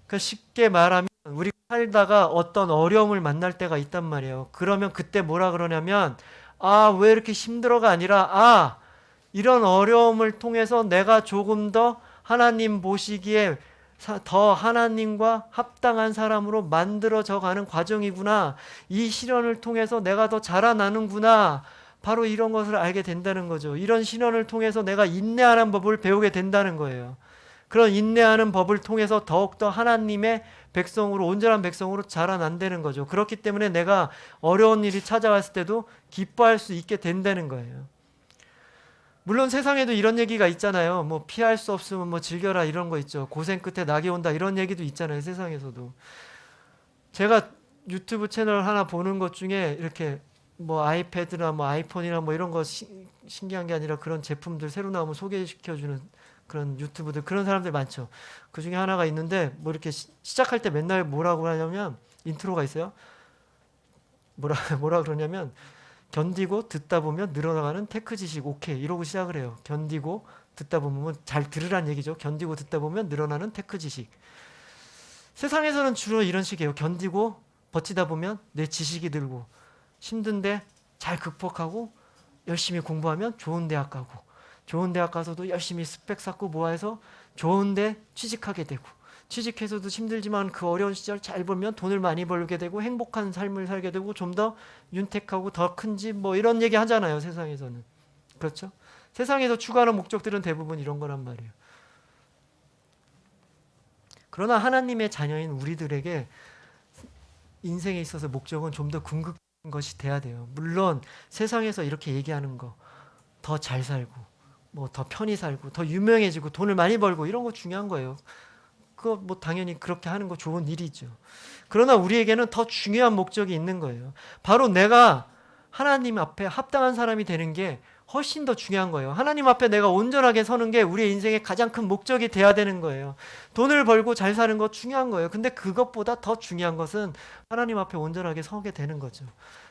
그러니까 쉽게 말하면 우리가 살다가 어떤 어려움을 만날 때가 있단 말이에요. 그러면 그때 뭐라 그러냐면 왜 이렇게 힘들어가 아니라 이런 어려움을 통해서 내가 조금 더 하나님 보시기에 더 하나님과 합당한 사람으로 만들어져 가는 과정이구나. 이 시련을 통해서 내가 더 자라나는구나. 바로 이런 것을 알게 된다는 거죠. 이런 시련을 통해서 내가 인내하는 법을 배우게 된다는 거예요. 그런 인내하는 법을 통해서 더욱더 하나님의 백성으로 온전한 백성으로 자라난다는 거죠. 그렇기 때문에 내가 어려운 일이 찾아왔을 때도 기뻐할 수 있게 된다는 거예요. 물론 세상에도 이런 얘기가 있잖아요. 뭐 피할 수 없으면 뭐 즐겨라 이런 거 있죠. 고생 끝에 낙이 온다 이런 얘기도 있잖아요. 세상에서도. 제가 유튜브 채널 하나 보는 것 중에 이렇게 뭐 아이패드나 뭐 아이폰이나 뭐 이런 거 신기한 게 아니라 그런 제품들 새로 나오면 소개시켜주는 그런 유튜브들 그런 사람들 많죠. 그 중에 하나가 있는데 뭐 이렇게 시작할 때 맨날 뭐라고 하냐면 인트로가 있어요. 뭐라 그러냐면 견디고 듣다 보면 늘어나가는 테크 지식 오케이 이러고 시작을 해요. 견디고 듣다 보면 잘 들으란 얘기죠. 견디고 듣다 보면 늘어나는 테크 지식. 세상에서는 주로 이런 식이에요. 견디고 버티다 보면 내 지식이 늘고 힘든데 잘 극복하고 열심히 공부하면 좋은 대학 가고 좋은 대학 가서도 열심히 스펙 쌓고 모아서 좋은데 취직하게 되고 취직해서도 힘들지만 그 어려운 시절 잘 벌면 돈을 많이 벌게 되고 행복한 삶을 살게 되고 좀 더 윤택하고 더 큰 집 뭐 이런 얘기 하잖아요. 세상에서는. 그렇죠? 세상에서 추구하는 목적들은 대부분 이런 거란 말이에요. 그러나 하나님의 자녀인 우리들에게 인생에 있어서 목적은 좀 더 궁극적인 것이 돼야 돼요. 물론 세상에서 이렇게 얘기하는 거 더 잘 살고 뭐 더 편히 살고 더 유명해지고 돈을 많이 벌고 이런 거 중요한 거예요. 그거 뭐 당연히 그렇게 하는 거 좋은 일이죠. 그러나 우리에게는 더 중요한 목적이 있는 거예요. 바로 내가 하나님 앞에 합당한 사람이 되는 게 훨씬 더 중요한 거예요. 하나님 앞에 내가 온전하게 서는 게 우리의 인생의 가장 큰 목적이 돼야 되는 거예요. 돈을 벌고 잘 사는 거 중요한 거예요. 근데 그것보다 더 중요한 것은 하나님 앞에 온전하게 서게 되는 거죠.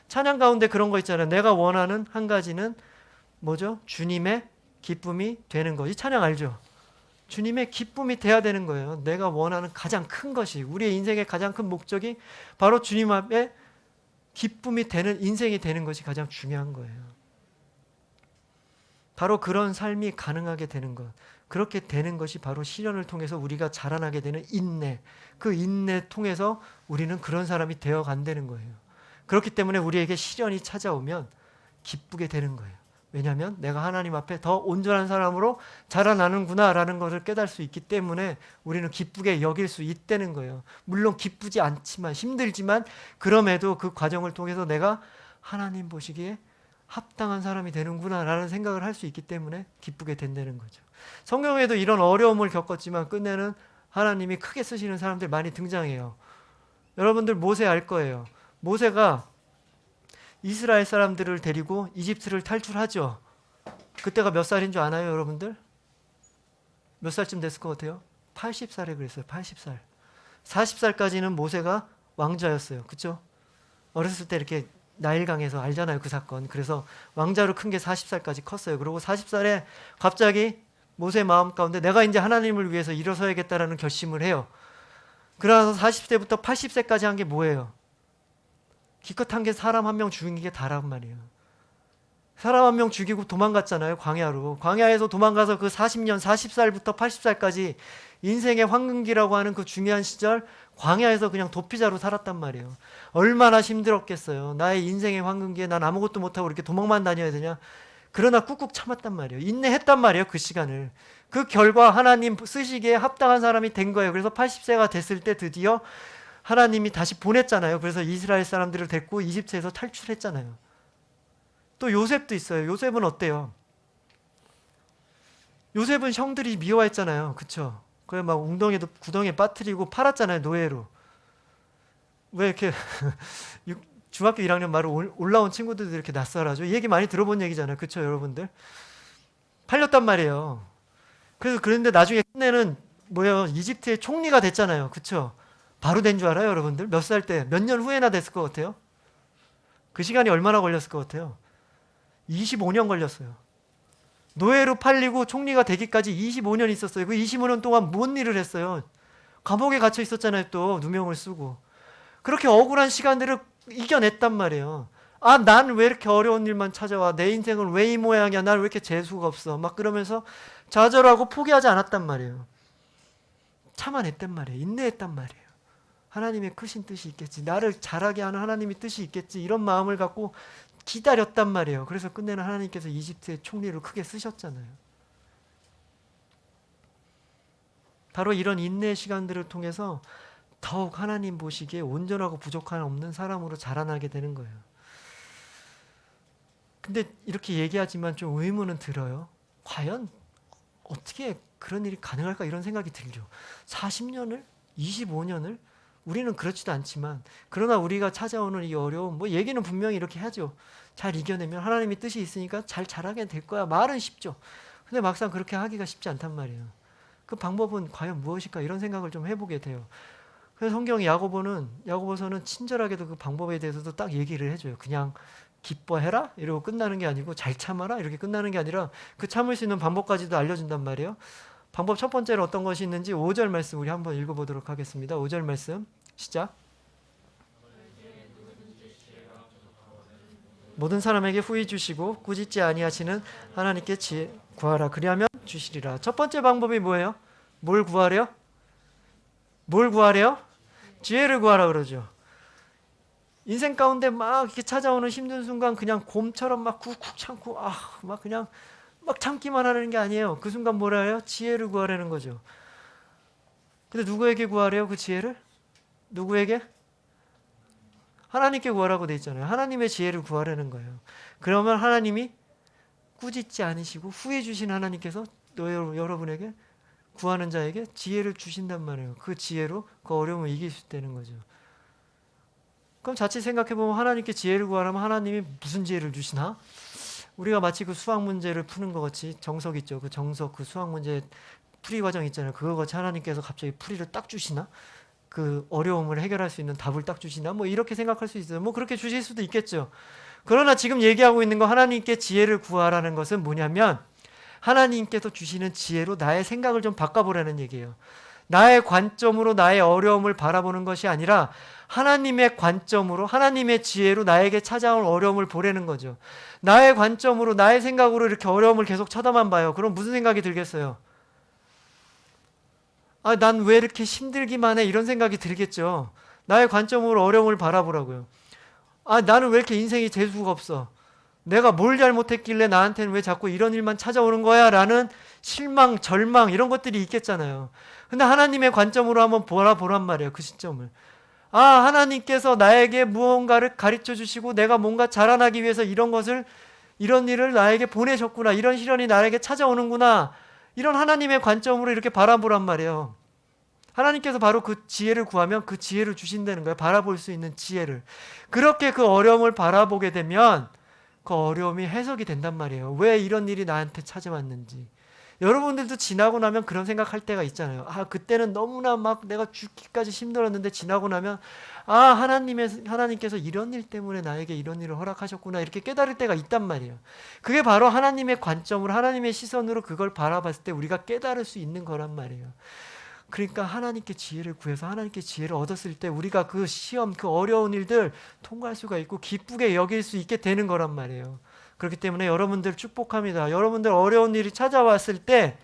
찬양 가운데 그런 거 있잖아요. 내가 원하는 한 가지는 뭐죠? 주님의 기쁨이 되는 거. 이 찬양 알죠? 주님의 기쁨이 돼야 되는 거예요. 내가 원하는 가장 큰 것이 우리의 인생의 가장 큰 목적이 바로 주님 앞에 기쁨이 되는 인생이 되는 것이 가장 중요한 거예요. 바로 그런 삶이 가능하게 되는 것. 그렇게 되는 것이 바로 시련을 통해서 우리가 자라나게 되는 인내. 그 인내 통해서 우리는 그런 사람이 되어 간다는 거예요. 그렇기 때문에 우리에게 시련이 찾아오면 기쁘게 되는 거예요. 왜냐하면 내가 하나님 앞에 더 온전한 사람으로 자라나는구나라는 것을 깨달을 수 있기 때문에 우리는 기쁘게 여길 수 있다는 거예요. 물론 기쁘지 않지만 힘들지만 그럼에도 그 과정을 통해서 내가 하나님 보시기에 합당한 사람이 되는구나라는 생각을 할 수 있기 때문에 기쁘게 된다는 거죠. 성경에도 이런 어려움을 겪었지만 끝내는 하나님이 크게 쓰시는 사람들 많이 등장해요. 여러분들 모세 알 거예요. 모세가 이스라엘 사람들을 데리고 이집트를 탈출하죠. 그때가 몇 살인 줄 아나요, 여러분들? 몇 살쯤 됐을 것 같아요? 80살에 그랬어요. 80살. 40살까지는 모세가 왕자였어요. 그렇죠? 어렸을 때 이렇게 나일강에서 알잖아요, 그 사건. 그래서 왕자로 큰 게 40살까지 컸어요. 그리고 40살에 갑자기 모세 마음 가운데 내가 이제 하나님을 위해서 일어서야겠다라는 결심을 해요. 그러나서 40세부터 80세까지 한 게 뭐예요? 기껏 한 게 사람 한 명 죽인 게 다란 말이에요. 사람 한 명 죽이고 도망갔잖아요, 광야로. 광야에서 도망가서 그 40년, 40살부터 80살까지 인생의 황금기라고 하는 그 중요한 시절 광야에서 그냥 도피자로 살았단 말이에요. 얼마나 힘들었겠어요. 나의 인생의 황금기에 난 아무것도 못하고 이렇게 도망만 다녀야 되냐. 그러나 꾹꾹 참았단 말이에요. 인내했단 말이에요, 그 시간을. 그 결과 하나님 쓰시기에 합당한 사람이 된 거예요. 그래서 80세가 됐을 때 드디어 하나님이 다시 보냈잖아요. 그래서 이스라엘 사람들을 데리고 이집트에서 탈출했잖아요. 또 요셉도 있어요. 요셉은 어때요? 요셉은 형들이 미워했잖아요. 그쵸? 그래 막 웅덩이도 구덩이에 빠뜨리고 팔았잖아요. 노예로. 왜 이렇게 중학교 1학년 말로 올라온 친구들도 이렇게 낯설하죠? 이 얘기 많이 들어본 얘기잖아요. 그쵸 여러분들? 팔렸단 말이에요. 그래서 그런데 나중에 끝내는 뭐예요? 이집트의 총리가 됐잖아요. 그쵸? 바로 된 줄 알아요 여러분들? 몇 살 때? 몇 년 후에나 됐을 것 같아요? 그 시간이 얼마나 걸렸을 것 같아요? 25년 걸렸어요. 노예로 팔리고 총리가 되기까지 25년 있었어요. 그 25년 동안 뭔 일을 했어요? 감옥에 갇혀 있었잖아요. 또 누명을 쓰고. 그렇게 억울한 시간들을 이겨냈단 말이에요. 아, 난 왜 이렇게 어려운 일만 찾아와? 내 인생은 왜 이 모양이야? 난 왜 이렇게 재수가 없어? 막 그러면서 좌절하고 포기하지 않았단 말이에요. 참아냈단 말이에요. 인내했단 말이에요. 하나님의 크신 뜻이 있겠지. 나를 자라게 하는 하나님의 뜻이 있겠지. 이런 마음을 갖고 기다렸단 말이에요. 그래서 끝내는 하나님께서 이집트의 총리를 크게 쓰셨잖아요. 바로 이런 인내의 시간들을 통해서 더욱 하나님 보시기에 온전하고 부족함 없는 사람으로 자라나게 되는 거예요. 근데 이렇게 얘기하지만 좀 의문은 들어요. 과연 어떻게 그런 일이 가능할까 이런 생각이 들죠. 40년을? 25년을? 우리는 그렇지도 않지만 그러나 우리가 찾아오는 이 어려움 뭐 얘기는 분명히 이렇게 하죠. 잘 이겨내면 하나님의 뜻이 있으니까 잘 자라게 될 거야. 말은 쉽죠. 근데 막상 그렇게 하기가 쉽지 않단 말이에요. 그 방법은 과연 무엇일까 이런 생각을 좀 해보게 돼요. 그래서 성경 야고보서는 친절하게도 그 방법에 대해서도 딱 얘기를 해줘요. 그냥 기뻐해라 이러고 끝나는 게 아니고 잘 참아라 이렇게 끝나는 게 아니라 그 참을 수 있는 방법까지도 알려준단 말이에요. 방법 첫 번째로 어떤 것이 있는지 5절 말씀 우리 한번 읽어보도록 하겠습니다. 5절 말씀 시작. 모든 사람에게 후히 주시고 꾸짖지 아니하시는 하나님께 지혜 구하라. 그리하면 주시리라. 첫 번째 방법이 뭐예요? 뭘 구하래요? 뭘 구하래요? 지혜를 구하라 그러죠. 인생 가운데 막 이렇게 찾아오는 힘든 순간 그냥 곰처럼 막 쿡쿡 참고 막 그냥 막 참기만 하는 게 아니에요. 그 순간 뭐라 해요? 지혜를 구하라는 거죠. 근데 누구에게 구하래요? 그 지혜를? 누구에게? 하나님께 구하라고 돼 있잖아요. 하나님의 지혜를 구하라는 거예요. 그러면 하나님이 꾸짖지 않으시고 후회 주신 하나님께서 여러분에게 구하는 자에게 지혜를 주신단 말이에요. 그 지혜로 그 어려움을 이길 수 있다는 거죠. 그럼 자칫 생각해보면 하나님께 지혜를 구하라면 하나님이 무슨 지혜를 주시나? 우리가 마치 그 수학 문제를 푸는 것 같이 정석 있죠. 그 정석, 그 수학 문제 풀이 과정 있잖아요. 그거 같이 하나님께서 갑자기 풀이를 딱 주시나? 그 어려움을 해결할 수 있는 답을 딱 주시나? 뭐 이렇게 생각할 수 있어요. 뭐 그렇게 주실 수도 있겠죠. 그러나 지금 얘기하고 있는 거 하나님께 지혜를 구하라는 것은 뭐냐면 하나님께서 주시는 지혜로 나의 생각을 좀 바꿔보라는 얘기예요. 나의 관점으로 나의 어려움을 바라보는 것이 아니라 하나님의 관점으로 하나님의 지혜로 나에게 찾아올 어려움을 보라는 거죠. 나의 관점으로 나의 생각으로 이렇게 어려움을 계속 쳐다만 봐요. 그럼 무슨 생각이 들겠어요? 난 왜 이렇게 힘들기만 해? 이런 생각이 들겠죠. 나의 관점으로 어려움을 바라보라고요. 나는 왜 이렇게 인생이 재수가 없어? 내가 뭘 잘못했길래 나한테는 왜 자꾸 이런 일만 찾아오는 거야? 라는 실망, 절망 이런 것들이 있겠잖아요. 근데 하나님의 관점으로 한번 보란 말이에요. 그 시점을. 하나님께서 나에게 무언가를 가르쳐 주시고 내가 뭔가 자라나기 위해서 이런 일을 나에게 보내셨구나. 이런 시련이 나에게 찾아오는구나. 이런 하나님의 관점으로 이렇게 바라보란 말이에요. 하나님께서 바로 그 지혜를 구하면 그 지혜를 주신다는 거예요. 바라볼 수 있는 지혜를. 그렇게 그 어려움을 바라보게 되면 그 어려움이 해석이 된단 말이에요. 왜 이런 일이 나한테 찾아왔는지. 여러분들도 지나고 나면 그런 생각할 때가 있잖아요. 아, 그때는 너무나 막 내가 죽기까지 힘들었는데 지나고 나면 아, 하나님께서 이런 일 때문에 나에게 이런 일을 허락하셨구나 이렇게 깨달을 때가 있단 말이에요. 그게 바로 하나님의 관점으로 하나님의 시선으로 그걸 바라봤을 때 우리가 깨달을 수 있는 거란 말이에요. 그러니까 하나님께 지혜를 구해서 하나님께 지혜를 얻었을 때 우리가 그 시험, 그 어려운 일들 통과할 수가 있고 기쁘게 여길 수 있게 되는 거란 말이에요. 그렇기 때문에 여러분들 축복합니다. 여러분들 어려운 일이 찾아왔을 때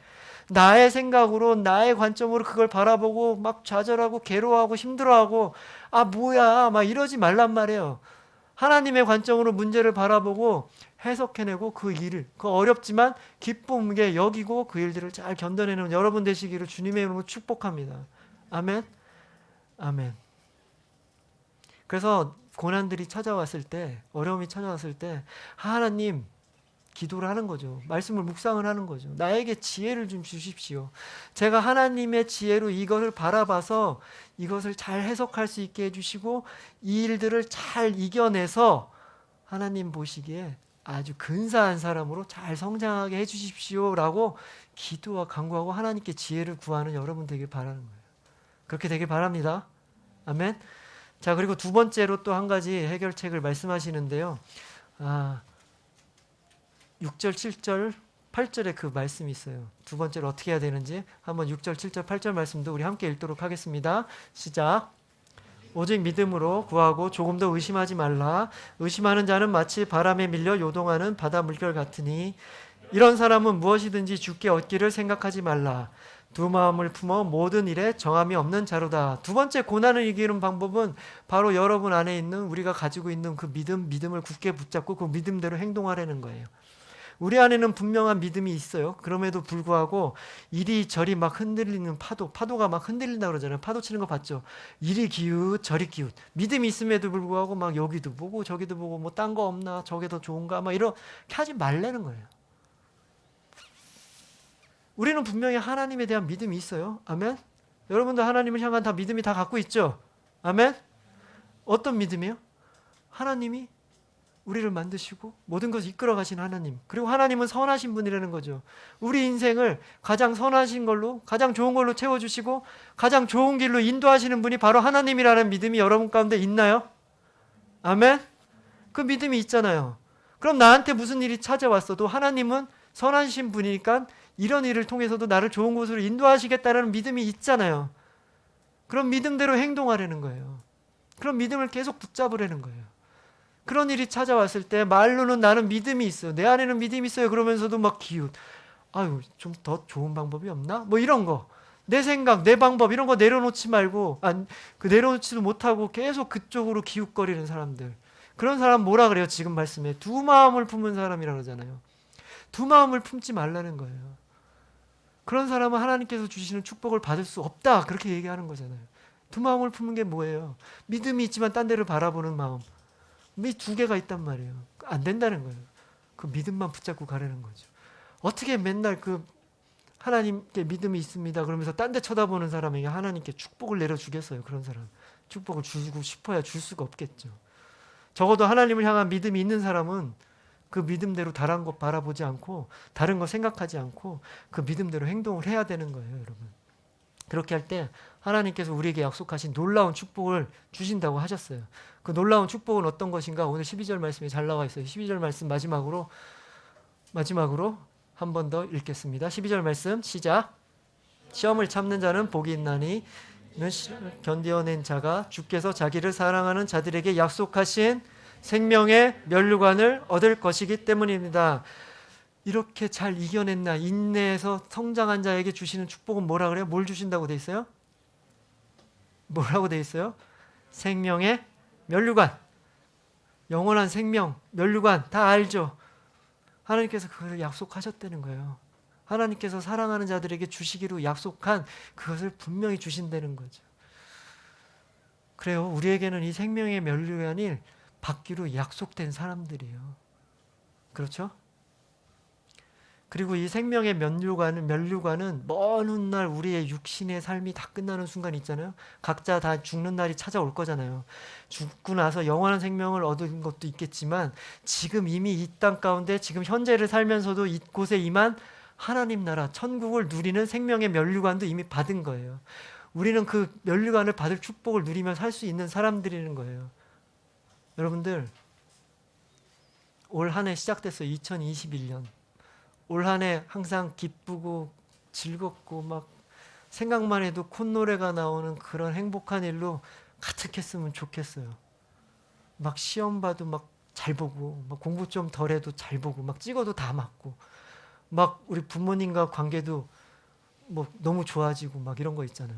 나의 생각으로 나의 관점으로 그걸 바라보고 막 좌절하고 괴로워하고 힘들어하고 아 뭐야 막 이러지 말란 말이에요. 하나님의 관점으로 문제를 바라보고 해석해내고 그 일을 그 어렵지만 기쁨게 여기고 그 일들을 잘 견뎌내는 여러분 되시기를 주님의 이름으로 축복합니다. 아멘. 아멘. 그래서 고난들이 찾아왔을 때 어려움이 찾아왔을 때 하나님 기도를 하는 거죠. 말씀을 묵상을 하는 거죠. 나에게 지혜를 좀 주십시오. 제가 하나님의 지혜로 이것을 바라봐서 이것을 잘 해석할 수 있게 해주시고 이 일들을 잘 이겨내서 하나님 보시기에 아주 근사한 사람으로 잘 성장하게 해주십시오라고 기도와 간구하고 하나님께 지혜를 구하는 여러분 되길 바라는 거예요. 그렇게 되길 바랍니다. 아멘. 자, 그리고 두 번째로 또 한 가지 해결책을 말씀하시는데요. 6절, 7절, 8절에 그 말씀이 있어요. 두 번째로 어떻게 해야 되는지 한번 6절, 7절, 8절 말씀도 우리 함께 읽도록 하겠습니다. 시작. 오직 믿음으로 구하고 조금 더 의심하지 말라. 의심하는 자는 마치 바람에 밀려 요동하는 바다 물결 같으니 이런 사람은 무엇이든지 주께 얻기를 생각하지 말라. 두 마음을 품어 모든 일에 정함이 없는 자로다. 두 번째 고난을 이기는 방법은 바로 여러분 안에 있는 우리가 가지고 있는 그 믿음을 굳게 붙잡고 그 믿음대로 행동하려는 거예요. 우리 안에는 분명한 믿음이 있어요. 그럼에도 불구하고 이리저리 막 흔들리는 파도가 막 흔들린다 그러잖아요. 파도 치는 거 봤죠? 이리 기웃 저리 기웃. 믿음이 있음에도 불구하고 막 여기도 보고 저기도 보고 뭐 딴 거 없나 저게 더 좋은가 막 이렇게 하지 말라는 거예요. 우리는 분명히 하나님에 대한 믿음이 있어요. 아멘. 여러분도 하나님을 향한 다 믿음이 다 갖고 있죠. 아멘. 어떤 믿음이요? 하나님이 우리를 만드시고 모든 것을 이끌어 가신 하나님, 그리고 하나님은 선하신 분이라는 거죠. 우리 인생을 가장 선하신 걸로 가장 좋은 걸로 채워주시고 가장 좋은 길로 인도하시는 분이 바로 하나님이라는 믿음이 여러분 가운데 있나요? 아멘. 그 믿음이 있잖아요. 그럼 나한테 무슨 일이 찾아왔어도 하나님은 선하신 분이니까 이런 일을 통해서도 나를 좋은 곳으로 인도하시겠다는 믿음이 있잖아요. 그런 믿음대로 행동하려는 거예요. 그런 믿음을 계속 붙잡으려는 거예요. 그런 일이 찾아왔을 때 말로는 나는 믿음이 있어요. 내 안에는 믿음이 있어요. 그러면서도 막 기웃. 아유, 좀 더 좋은 방법이 없나? 뭐 이런 거. 내 생각, 내 방법 이런 거 내려놓지 말고 내려놓지도 못하고 계속 그쪽으로 기웃거리는 사람들. 그런 사람 뭐라 그래요? 지금 말씀에 두 마음을 품은 사람이라 그러잖아요. 두 마음을 품지 말라는 거예요. 그런 사람은 하나님께서 주시는 축복을 받을 수 없다. 그렇게 얘기하는 거잖아요. 두 마음을 품는 게 뭐예요? 믿음이 있지만 딴 데를 바라보는 마음. 이 두 개가 있단 말이에요. 안 된다는 거예요. 그 믿음만 붙잡고 가려는 거죠. 어떻게 맨날 그 하나님께 믿음이 있습니다 그러면서 딴 데 쳐다보는 사람에게 하나님께 축복을 내려주겠어요. 그런 사람. 축복을 주고 싶어야 줄 수가 없겠죠. 적어도 하나님을 향한 믿음이 있는 사람은 그 믿음대로 다른 것 바라보지 않고 다른 거 생각하지 않고 그 믿음대로 행동을 해야 되는 거예요. 여러분. 그렇게 할 때 하나님께서 우리에게 약속하신 놀라운 축복을 주신다고 하셨어요. 그 놀라운 축복은 어떤 것인가? 오늘 12절 말씀에 잘 나와 있어요. 12절 말씀 마지막으로 한 번 더 읽겠습니다. 12절 말씀 시작. 시험을 참는 자는 복이 있나니 이는 시험을 견디어낸 자가 주께서 자기를 사랑하는 자들에게 약속하신 생명의 면류관을 얻을 것이기 때문입니다. 이렇게 잘 이겨냈나 인내해서 성장한 자에게 주시는 축복은 뭐라 그래요? 뭘 주신다고 돼 있어요? 뭐라고 돼 있어요? 생명의 면류관. 영원한 생명, 면류관 다 알죠? 하나님께서 그걸 약속하셨다는 거예요. 하나님께서 사랑하는 자들에게 주시기로 약속한 그것을 분명히 주신다는 거죠. 그래요. 우리에게는 이 생명의 면류관을 받기로 약속된 사람들이에요. 그렇죠? 그리고 이 생명의 면류관은 먼 훗날 우리의 육신의 삶이 다 끝나는 순간 있잖아요. 각자 다 죽는 날이 찾아올 거잖아요. 죽고 나서 영원한 생명을 얻은 것도 있겠지만 지금 이미 이 땅 가운데 지금 현재를 살면서도 이곳에 임한 하나님 나라 천국을 누리는 생명의 면류관도 이미 받은 거예요. 우리는 그 면류관을 받을 축복을 누리며 살 수 있는 사람들이는 거예요. 여러분들, 올 한 해 시작됐어요. 2021년. 올 한 해 항상 기쁘고 즐겁고 막 생각만 해도 콧노래가 나오는 그런 행복한 일로 가득했으면 좋겠어요. 막 시험 봐도 막 잘 보고, 막 공부 좀 덜해도 잘 보고, 막 찍어도 다 맞고, 막 우리 부모님과 관계도 뭐 너무 좋아지고 막 이런 거 있잖아요.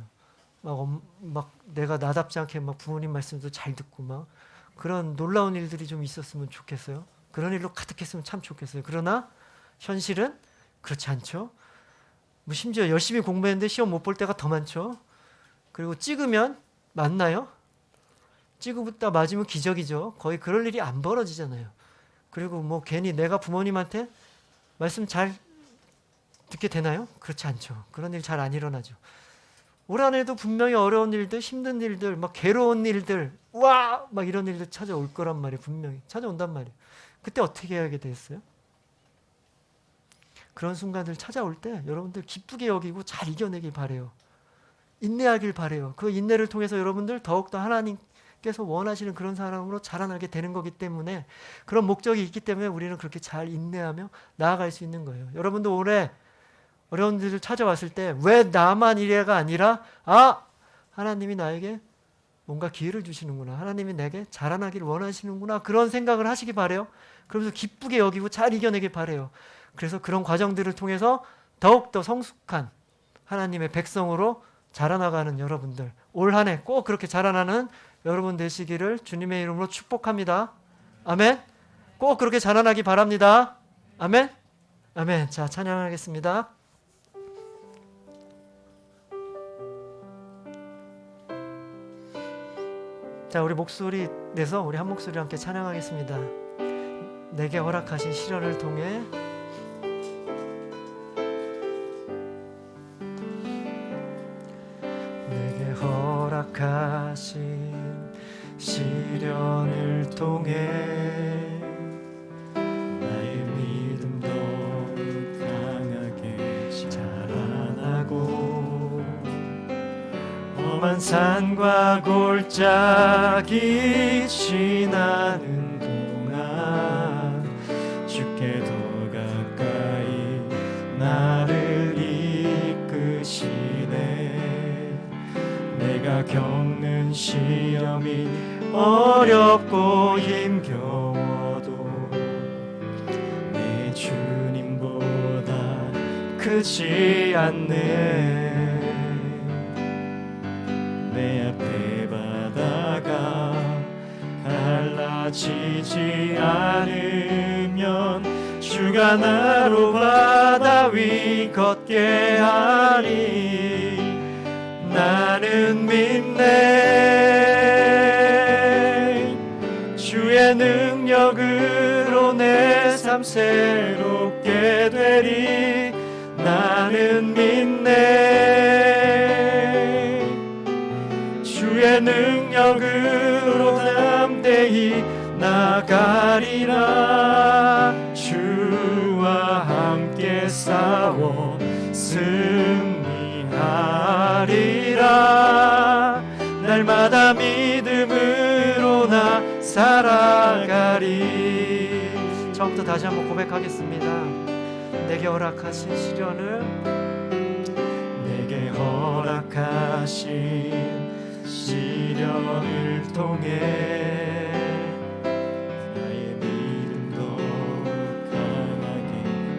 막 내가 나답지 않게 막 부모님 말씀도 잘 듣고 막 그런 놀라운 일들이 좀 있었으면 좋겠어요. 그런 일로 가득했으면 참 좋겠어요. 그러나 현실은 그렇지 않죠. 뭐 심지어 열심히 공부했는데 시험 못 볼 때가 더 많죠. 그리고 찍으면 맞나요? 찍으다 맞으면 기적이죠. 거의 그럴 일이 안 벌어지잖아요. 그리고 뭐 괜히 내가 부모님한테 말씀 잘 듣게 되나요? 그렇지 않죠. 그런 일 잘 안 일어나죠. 올 한 해도 분명히 어려운 일들, 힘든 일들, 막 괴로운 일들, 와! 막 이런 일들 찾아올 거란 말이에요. 분명히 찾아온단 말이에요. 그때 어떻게 해야 되겠어요? 그런 순간들 찾아올 때 여러분들 기쁘게 여기고 잘 이겨내길 바래요. 인내하길 바래요. 그 인내를 통해서 여러분들 더욱더 하나님께서 원하시는 그런 사람으로 자라나게 되는 거기 때문에, 그런 목적이 있기 때문에 우리는 그렇게 잘 인내하며 나아갈 수 있는 거예요. 여러분도 올해 어려운 일을 찾아왔을 때 왜 나만 이래가 아니라, 하나님이 나에게 뭔가 기회를 주시는구나, 하나님이 내게 자라나기를 원하시는구나, 그런 생각을 하시기 바래요. 그러면서 기쁘게 여기고 잘 이겨내길 바래요. 그래서 그런 과정들을 통해서 더욱더 성숙한 하나님의 백성으로 자라나가는 여러분들, 올 한 해 꼭 그렇게 자라나는 여러분 되시기를 주님의 이름으로 축복합니다. 아멘. 꼭 그렇게 자라나기 바랍니다. 아멘. 아멘. 자, 찬양하겠습니다. 자, 우리 목소리 내서 우리 한 목소리 함께 찬양하겠습니다. 내게 허락하신 시련을 통해 내게 허락하신 시련을 통해 나의 믿음도 강하게 자라나고 험한 산과 골짜기 지나는 동안 주께 더 가까이 나를 이끄시네. 내가 겪는 시험이 어렵고 힘겨워도 내 주님보다 크지 않네. 내 앞에 바다가 갈라지지 않으면 주가 나로 바다 위 걷게 하니 나는 믿네. 주의 능력으로 내 삶 새롭게 되리. 나는 믿네. 주의 능력으로 담대히 나가리라. 주와 함께 싸워 승리하리라. 날마다 믿음으로 나 살아가리. 처음부터 다시 한번 고백하겠습니다. 내게 허락하신 시련을 내게 허락하신 시련을 통해 나의 믿음도 강하게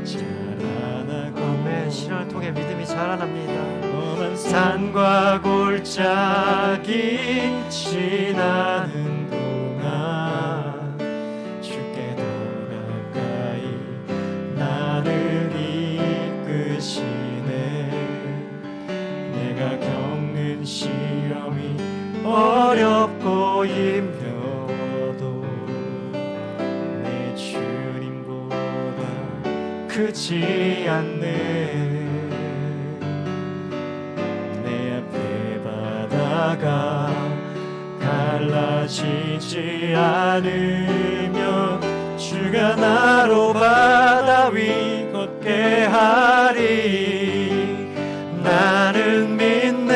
자라나고 아멘. 시련을 통해 믿음이 자라납니다. 험한 산과 골짜기 지나는 동안 주께 더 가까이 나를 이끄시네. 내가 겪는 시험이 어렵고 힘겨워도 내 주님보다 크지 않네. 내 앞에 바다가 갈라지지 않으면 주가 나로 바다 위 걷게 하리. 나는 믿네.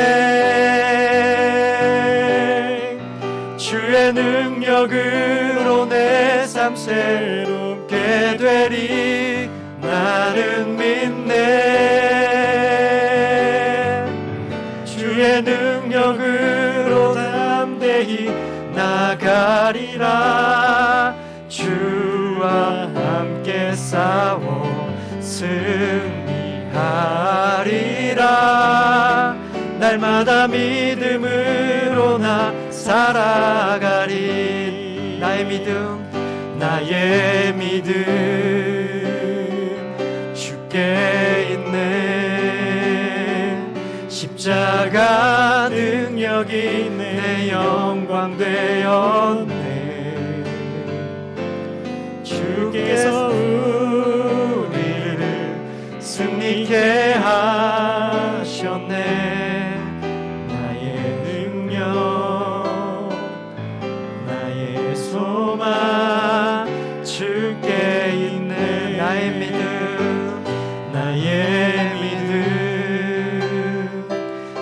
주의 능력으로 내 삶 새롭게 되리. 나는 믿네. 주의 능력으로 담대히 나가리라. 주와 함께 싸워 승리하리라. 날마다 믿음으로 나 살아가리. 나의 믿음 주께 있네. 십자가 능력이 내 영광 되었네. 주께서 우리를 승리케 하셨네. 나의 능력 나의 소망 주께 있네. 나의 믿음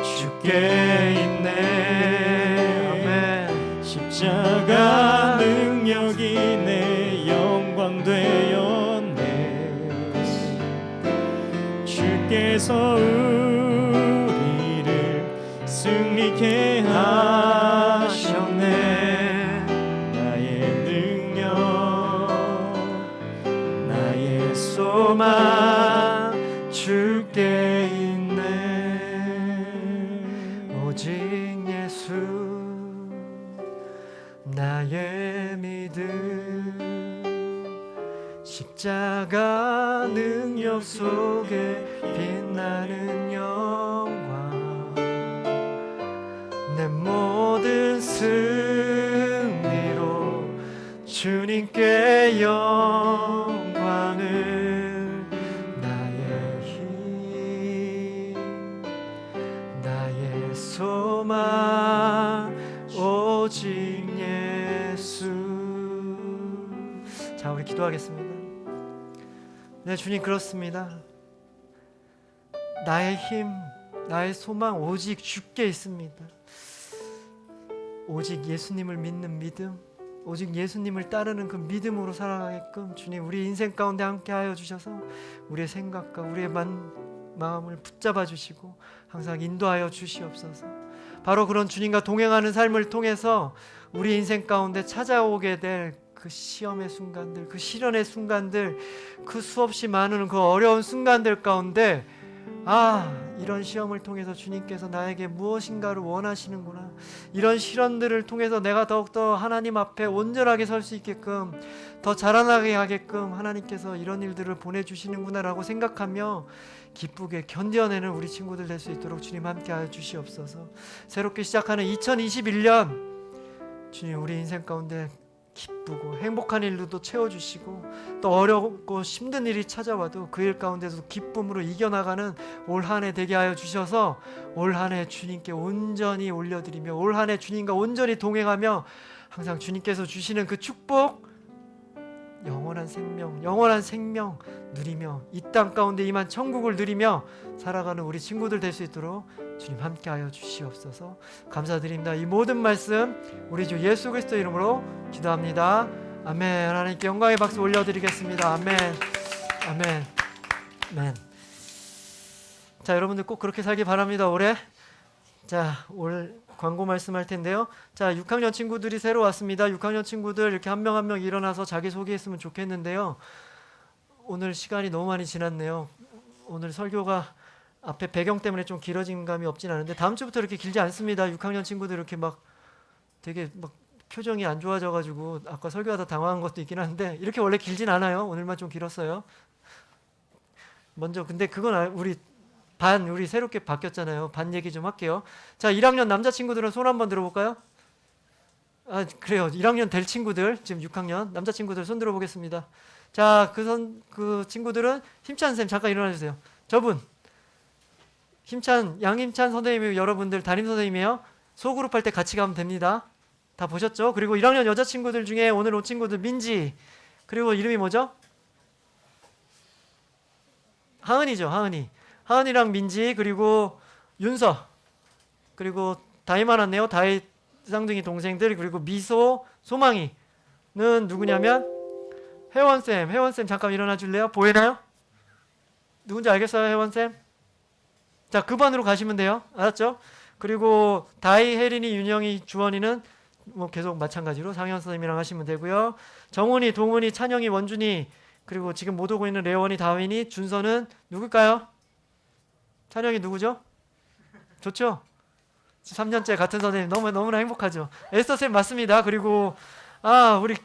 주께 있네. 아멘. 십자가 능력이 내 영광 되었네. 주께서 우리를 승리케 하셨네. 나의 능력 나의 소망 주께 있네. 오직 예수 나의 믿음. 십자가 능력 속에 빛나는 영광. 내 모든 승리로 주님께 영광을. 나의 힘 나의 소망 오직 예수. 자, 우리 기도하겠습니다. 네, 주님, 그렇습니다. 나의 힘 나의 소망 오직 주께 있습니다. 오직 예수님을 믿는 믿음, 오직 예수님을 따르는 그 믿음으로 살아가게끔 주님 우리 인생 가운데 함께하여 주셔서 우리의 생각과 우리의 마음을 붙잡아 주시고 항상 인도하여 주시옵소서. 바로 그런 주님과 동행하는 삶을 통해서 우리 인생 가운데 찾아오게 될 그 시험의 순간들, 그 시련의 순간들, 그 수없이 많은 그 어려운 순간들 가운데 이런 시험을 통해서 주님께서 나에게 무엇인가를 원하시는구나, 이런 시련들을 통해서 내가 더욱더 하나님 앞에 온전하게 설 수 있게끔, 더 자라나게 하게끔 하나님께서 이런 일들을 보내주시는구나 라고 생각하며 기쁘게 견뎌내는 우리 친구들 될 수 있도록 주님 함께하여 주시옵소서. 새롭게 시작하는 2021년 주님 우리 인생 가운데 기쁘고 행복한 일로도 채워주시고, 또 어렵고 힘든 일이 찾아와도 그 일 가운데서 기쁨으로 이겨나가는 올 한 해 되게 하여 주셔서 올 한 해 주님께 온전히 올려드리며 올 한 해 주님과 온전히 동행하며 항상 주님께서 주시는 그 축복, 영원한 생명 누리며 이 땅 가운데 임한 천국을 누리며 살아가는 우리 친구들 될 수 있도록 주님 함께하여 주시옵소서. 감사드립니다. 이 모든 말씀 우리 주 예수 그리스도 이름으로 기도합니다. 아멘. 하나님께 영광의 박수 올려드리겠습니다. 아멘. 아멘. 아멘. 자, 여러분들 꼭 그렇게 살기 바랍니다. 올해. 자, 올 광고 말씀할 텐데요. 자, 6학년 친구들이 새로 왔습니다. 6학년 친구들 이렇게 한 명 한 명 일어나서 자기 소개했으면 좋겠는데요. 오늘 시간이 너무 많이 지났네요. 오늘 설교가 앞에 배경 때문에 좀 길어진 감이 없진 않은데 다음 주부터 이렇게 길지 않습니다. 6학년 친구들 이렇게 막 되게 막 표정이 안 좋아져가지고 아까 설교하다 당황한 것도 있긴 한데 이렇게 원래 길진 않아요. 오늘만 좀 길었어요. 먼저 근데 그건 우리 새롭게 바뀌었잖아요. 반 얘기 좀 할게요. 자, 1학년 남자친구들은 손 한번 들어볼까요? 그래요. 1학년 될 친구들, 지금 6학년 남자친구들 손 들어보겠습니다. 자, 그 친구들은 힘찬 쌤 잠깐 일어나 주세요. 저분 양힘찬 선생님이 여러분들 담임 선생님이에요. 소그룹 할 때 같이 가면 됩니다. 다 보셨죠? 그리고 1학년 여자친구들 중에 오늘 온 친구들 민지, 그리고 이름이 뭐죠? 하은이죠. 하은이랑 민지 그리고 윤서 그리고 다희 많았네요. 다희 쌍둥이 동생들 그리고 미소 소망이는 누구냐면 혜원쌤 잠깐 일어나 줄래요? 보이나요? 누군지 알겠어요? 혜원쌤? 자, 그 반으로 가시면 돼요. 알았죠? 그리고 다희, 혜린이, 윤영이, 주원이는 뭐 계속 마찬가지로 상현 선생님이랑 하시면 되고요. 정훈이, 동훈이, 찬영이, 원준이 그리고 지금 못 오고 있는 레원이, 다윈이, 준서는 누굴까요? 찬영이 누구죠? 좋죠? 3년째 같은 선생님 너무나 행복하죠. 에스터쌤 맞습니다. 그리고 우리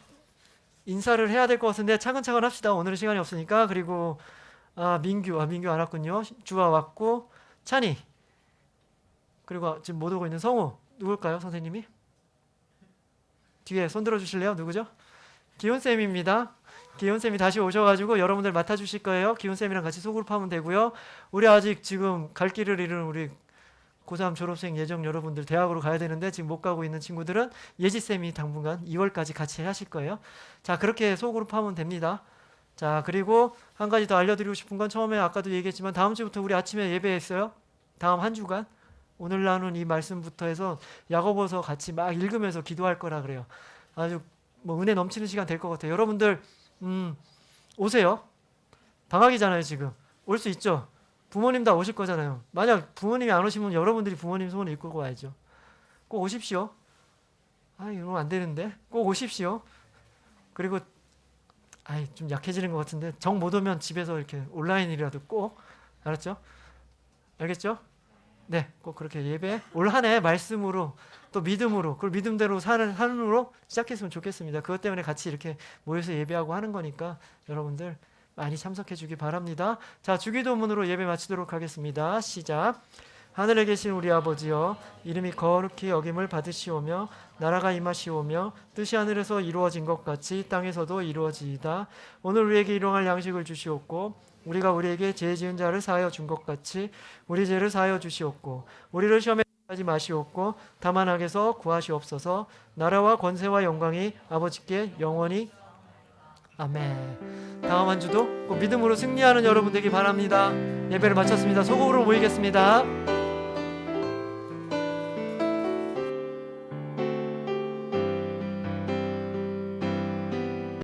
인사를 해야 될 것 같은데 차근차근 합시다. 오늘은 시간이 없으니까. 그리고 민규 안 왔군요. 주아 왔고 찬이 그리고 지금 못 오고 있는 성우 누굴까요? 선생님이? 뒤에 손 들어주실래요? 누구죠? 기훈쌤입니다. 기훈쌤이 다시 오셔가지고 여러분들 맡아주실 거예요. 기훈쌤이랑 같이 소그룹 하면 되고요. 우리 아직 지금 갈 길을 잃은 우리 고3 졸업생 예정 여러분들 대학으로 가야 되는데 지금 못 가고 있는 친구들은 예지쌤이 당분간 2월까지 같이 하실 거예요. 자, 그렇게 소그룹 하면 됩니다. 자, 그리고 한 가지 더 알려드리고 싶은 건 처음에 아까도 얘기했지만 다음 주부터 우리 아침에 예배했어요. 다음 한 주간 오늘 나눈 이 말씀부터 해서 야고보서 같이 막 읽으면서 기도할 거라 그래요. 아주 뭐 은혜 넘치는 시간 될 것 같아요. 여러분들 오세요. 방학이잖아요. 지금 올 수 있죠. 부모님 다 오실 거잖아요. 만약 부모님이 안 오시면 여러분들이 부모님 손을 이끌고 와야죠. 꼭 오십시오. 이러면 안 되는데 꼭 오십시오. 그리고 좀 약해지는 것 같은데 정 못 오면 집에서 이렇게 온라인이라도 꼭 알았죠? 알겠죠? 네, 꼭 그렇게 예배 올 한 해 말씀으로 또 믿음으로 그걸 믿음대로 사는 한으로 시작했으면 좋겠습니다. 그것 때문에 같이 이렇게 모여서 예배하고 하는 거니까 여러분들 많이 참석해 주기 바랍니다. 자, 주기도문으로 예배 마치도록 하겠습니다. 시작. 하늘에 계신 우리 아버지여, 이름이 거룩히 여김을 받으시오며 나라가 임하시오며 뜻이 하늘에서 이루어진 것 같이 땅에서도 이루어지이다. 오늘 우리에게 일용할 양식을 주시옵고 우리가 우리에게 죄 지은 자를 사하여 준 것 같이 우리 죄를 사하여 주시옵고 우리를 시험에 하지 마시옵고 다만 악에서 구하시옵소서. 나라와 권세와 영광이 아버지께 영원히 아멘. 다음 한 주도 꼭 믿음으로 승리하는 여러분 되기 바랍니다. 예배를 마쳤습니다. 소곡으로 모이겠습니다.